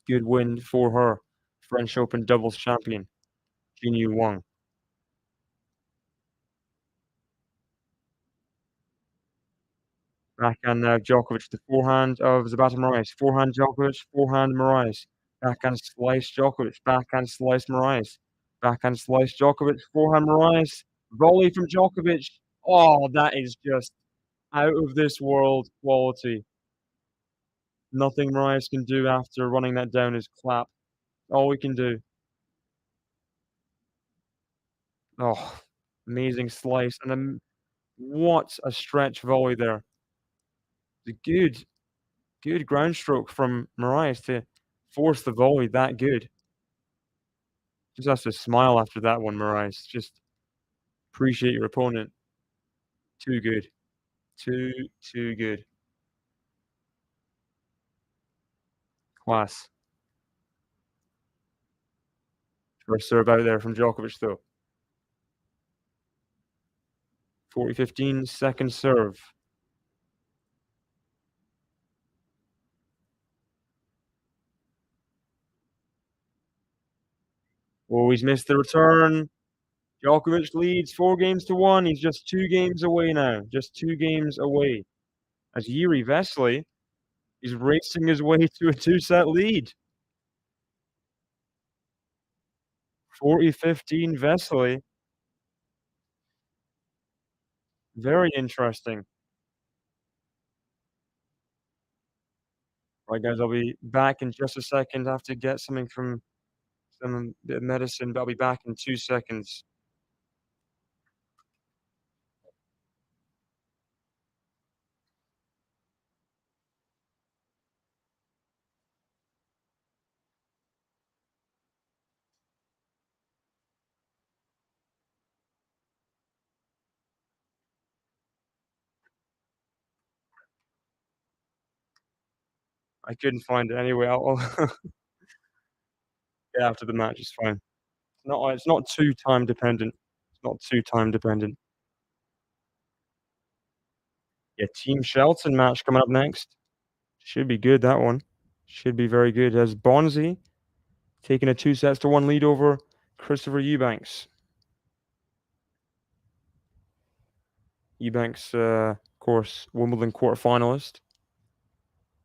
Good win for her. French Open doubles champion, Jinyu Wang. Backhand now Djokovic. The forehand of Zapata Miralles. Forehand Djokovic. Forehand Miralles. Backhand slice Djokovic. Backhand slice Miralles. Backhand slice Djokovic. Forehand Miralles. Volley from Djokovic. Oh, that is just out of this world quality. Nothing Miralles can do after running that down is clap. All we can do. Oh, amazing slice. And what a stretch volley there. It's a good ground stroke from Miralles to force the volley that good. Just has to smile after that one, Miralles. Just appreciate your opponent. Too good. Too good. Class. First serve out there from Djokovic, though. 40-15, second serve. Oh, he's missed the return. Djokovic leads 4 games to 1. He's just 2 games away now. Just 2 games away. As Jiri Vesely is racing his way to a 2-set lead. 40-15 Vesely. Very interesting. Right, guys, I'll be back in just a second. I have to get something from some bit of medicine, but I'll be back in 2 seconds. I couldn't find it anyway. I'll get after the match. It's fine. It's not too time dependent. It's not too time dependent. Yeah, Team Shelton match coming up next. Should be good, that one. Should be very good. As Bonzi taking a 2-1 lead over Christopher Eubanks. Eubanks, of course, Wimbledon quarterfinalist.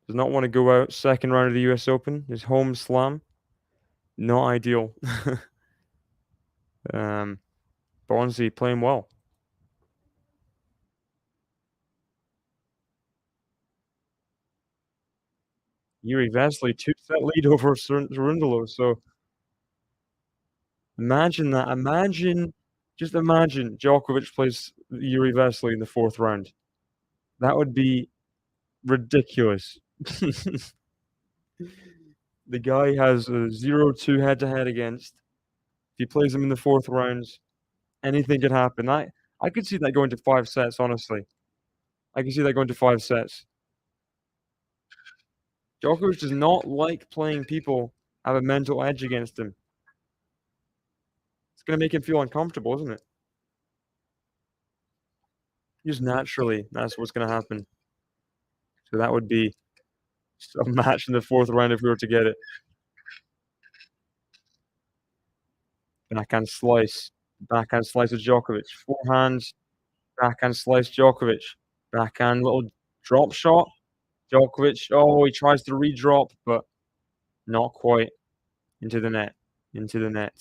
Does not want to go out second round of the US Open. His home slam. Not ideal. Bonzi playing well. Yuri Vesely, 2-set lead over Cerundolo. So imagine that. Just imagine Djokovic plays Yuri Vesely in the fourth round. That would be ridiculous. The guy has a 0-2 head-to-head against. If he plays him in the fourth round, anything could happen. I could see that going to 5 sets, honestly. I can see that going to 5 sets. Djokovic does not like playing people have a mental edge against him. It's gonna make him feel uncomfortable, isn't it? Just naturally, that's what's gonna happen. So that would be a match in the fourth round if we were to get it. Backhand slice. Backhand slice of Djokovic. Forehand. Backhand slice Djokovic. Backhand little drop shot. Djokovic. Oh, he tries to redrop, but not quite. Into the net. Into the net.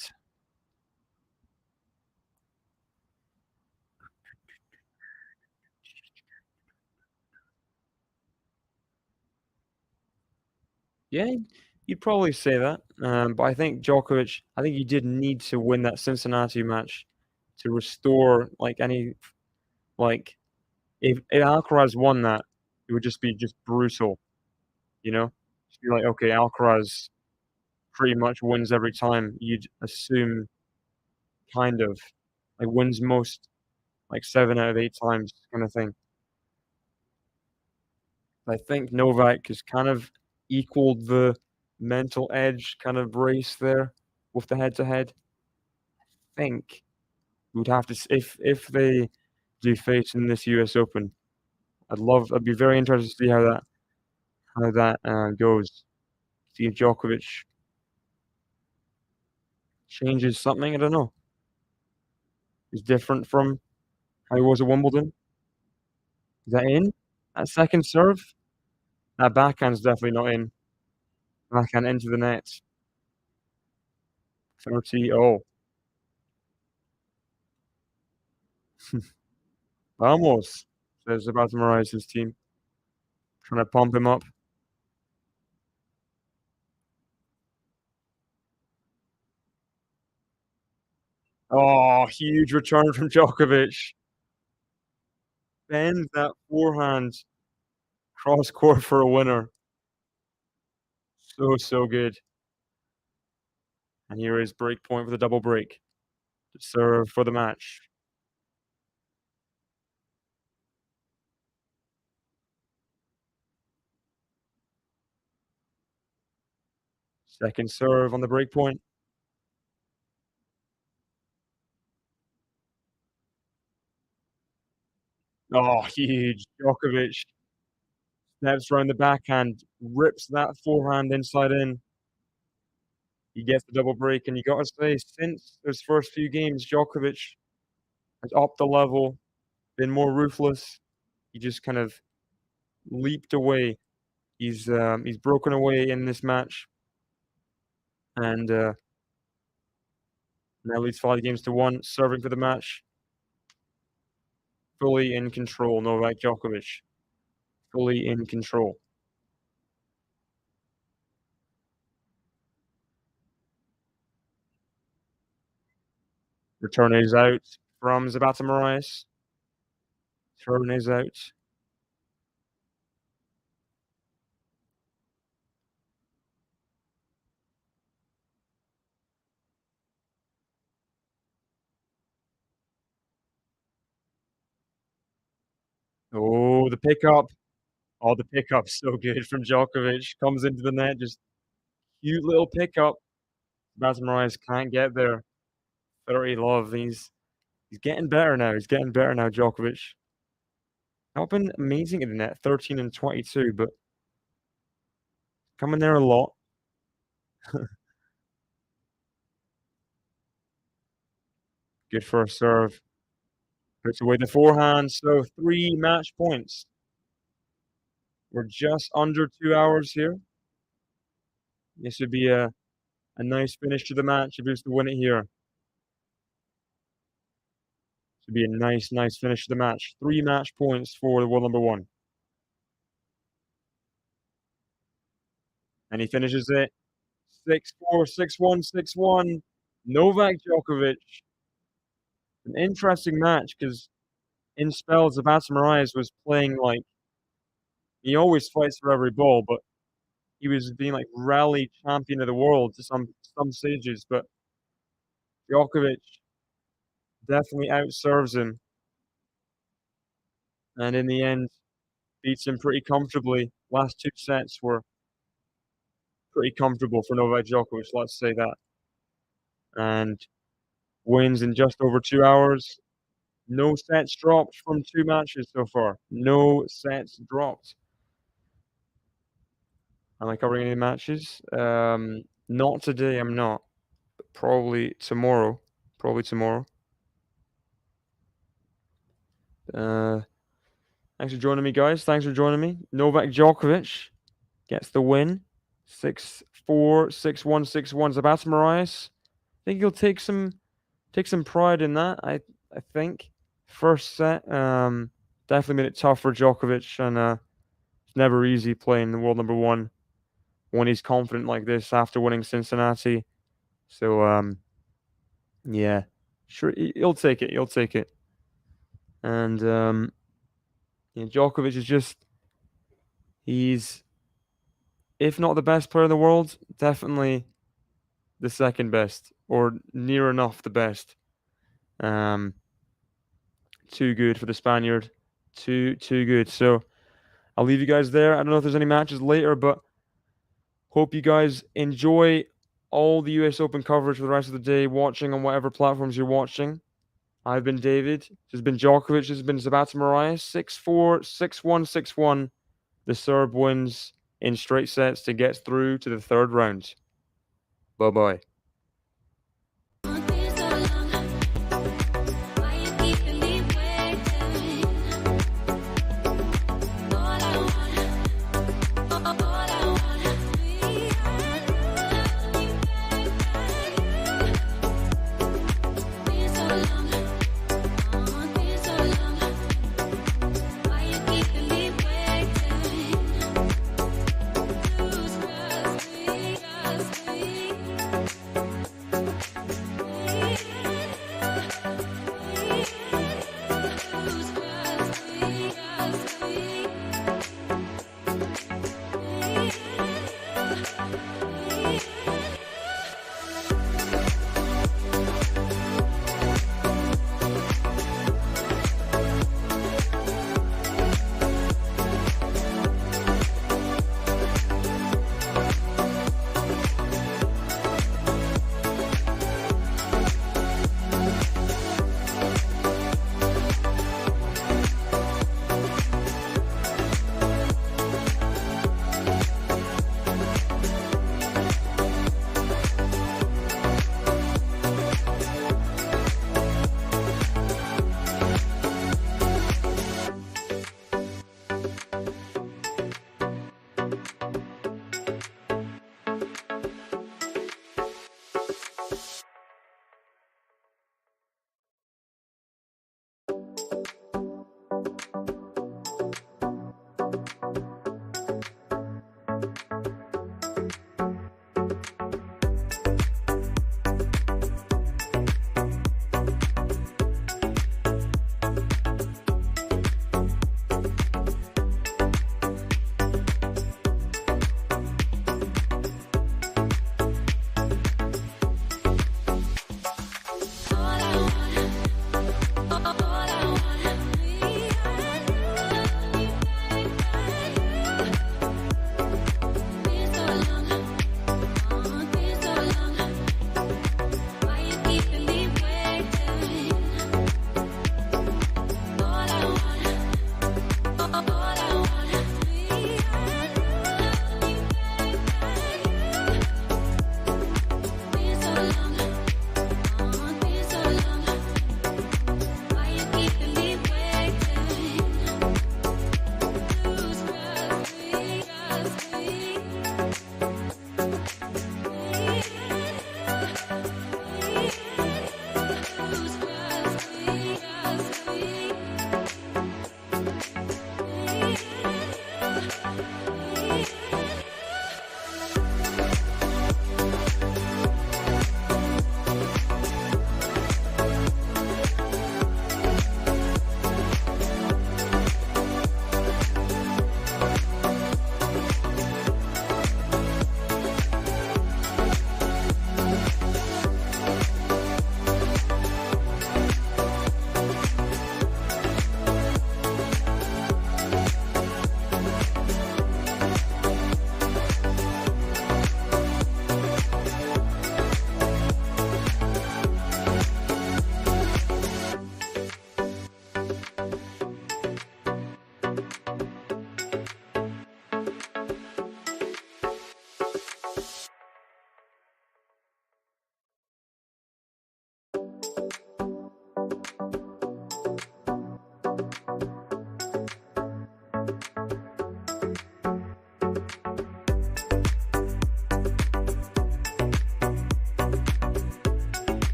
Yeah, you'd probably say that. But I think Djokovic, I think he did need to win that Cincinnati match to restore like any like if Alcaraz won that, it would just be just brutal, you know? Just be like, okay, Alcaraz pretty much wins every time. You'd assume kind of like wins most like 7 out of 8 times kind of thing. I think Novak has kind of equaled the mental edge kind of race there with the head-to-head. I think we'd have to if they do face in this US Open, I'd be very interested to see how that goes. See if Djokovic changes something, I don't know. Is different from how he was at Wimbledon. Is that in? That second serve? That backhand's definitely not in. Backhand into the net. 30. Oh. Vamos, says Zapata Miralles' team. Trying to pump him up. Oh, huge return from Djokovic. Bends that forehand cross court for a winner. So good. And here is break point with a double break to serve for the match. Second serve on the break point. Oh, huge. Djokovic steps around the backhand, rips that forehand inside in. He gets the double break, and you gotta say, since those first few games, Djokovic has upped the level, been more ruthless. He just kind of leaped away. He's broken away in this match, and now leads 5 games to 1, serving for the match. Fully in control, Novak Djokovic. Fully in control. Return is out from Zapata Miralles. Turn is out. Oh, the pickup. Oh, the pickup's so good from Djokovic. Comes into the net, just cute little pickup. Zapata Miralles can't get there. 30 love. He's getting better now. He's getting better now, Djokovic. Not been amazing in the net, 13 and 22, but coming there a lot. Good first serve. Puts away the forehand, so 3 match points. We're just under 2 hours here. This would be a nice finish to the match if he was to win it here. This would be a nice, nice finish to the match. 3 match points for the world number 1. And he finishes it 6-4, 6-1, 6-1. Novak Djokovic. An interesting match because in spells, Zapata Miralles was playing like he always fights for every ball, but he was being like rally champion of the world to some stages. But Djokovic definitely outserves him, and in the end, beats him pretty comfortably. Last 2 sets were pretty comfortable for Novak Djokovic, let's say that. And wins in just over 2 hours. No sets dropped from 2 matches so far. No sets dropped. Am I covering any matches? Not today, I'm not. But probably tomorrow. Probably tomorrow. Thanks for joining me, guys. Thanks for joining me. Novak Djokovic gets the win. 6-4, 6-1, 6-1. Zapata Miralles. I think he'll take some pride in that. I think. First set, definitely made it tough for Djokovic, and it's never easy playing the world number 1 when he's confident like this after winning Cincinnati. So yeah, sure, he'll take it. He'll take it. And yeah, Djokovic is he's, if not the best player in the world, definitely the second best, or near enough the best. Too good for the Spaniard. Too good. So I'll leave you guys there. I don't know if there's any matches later, but hope you guys enjoy all the US Open coverage for the rest of the day, watching on whatever platforms you're watching. I've been David. This has been Djokovic. This has been Zapata Miralles. 6-4, 6-1, 6-1. The Serb wins in straight sets to get through to the 3rd round. Bye-bye.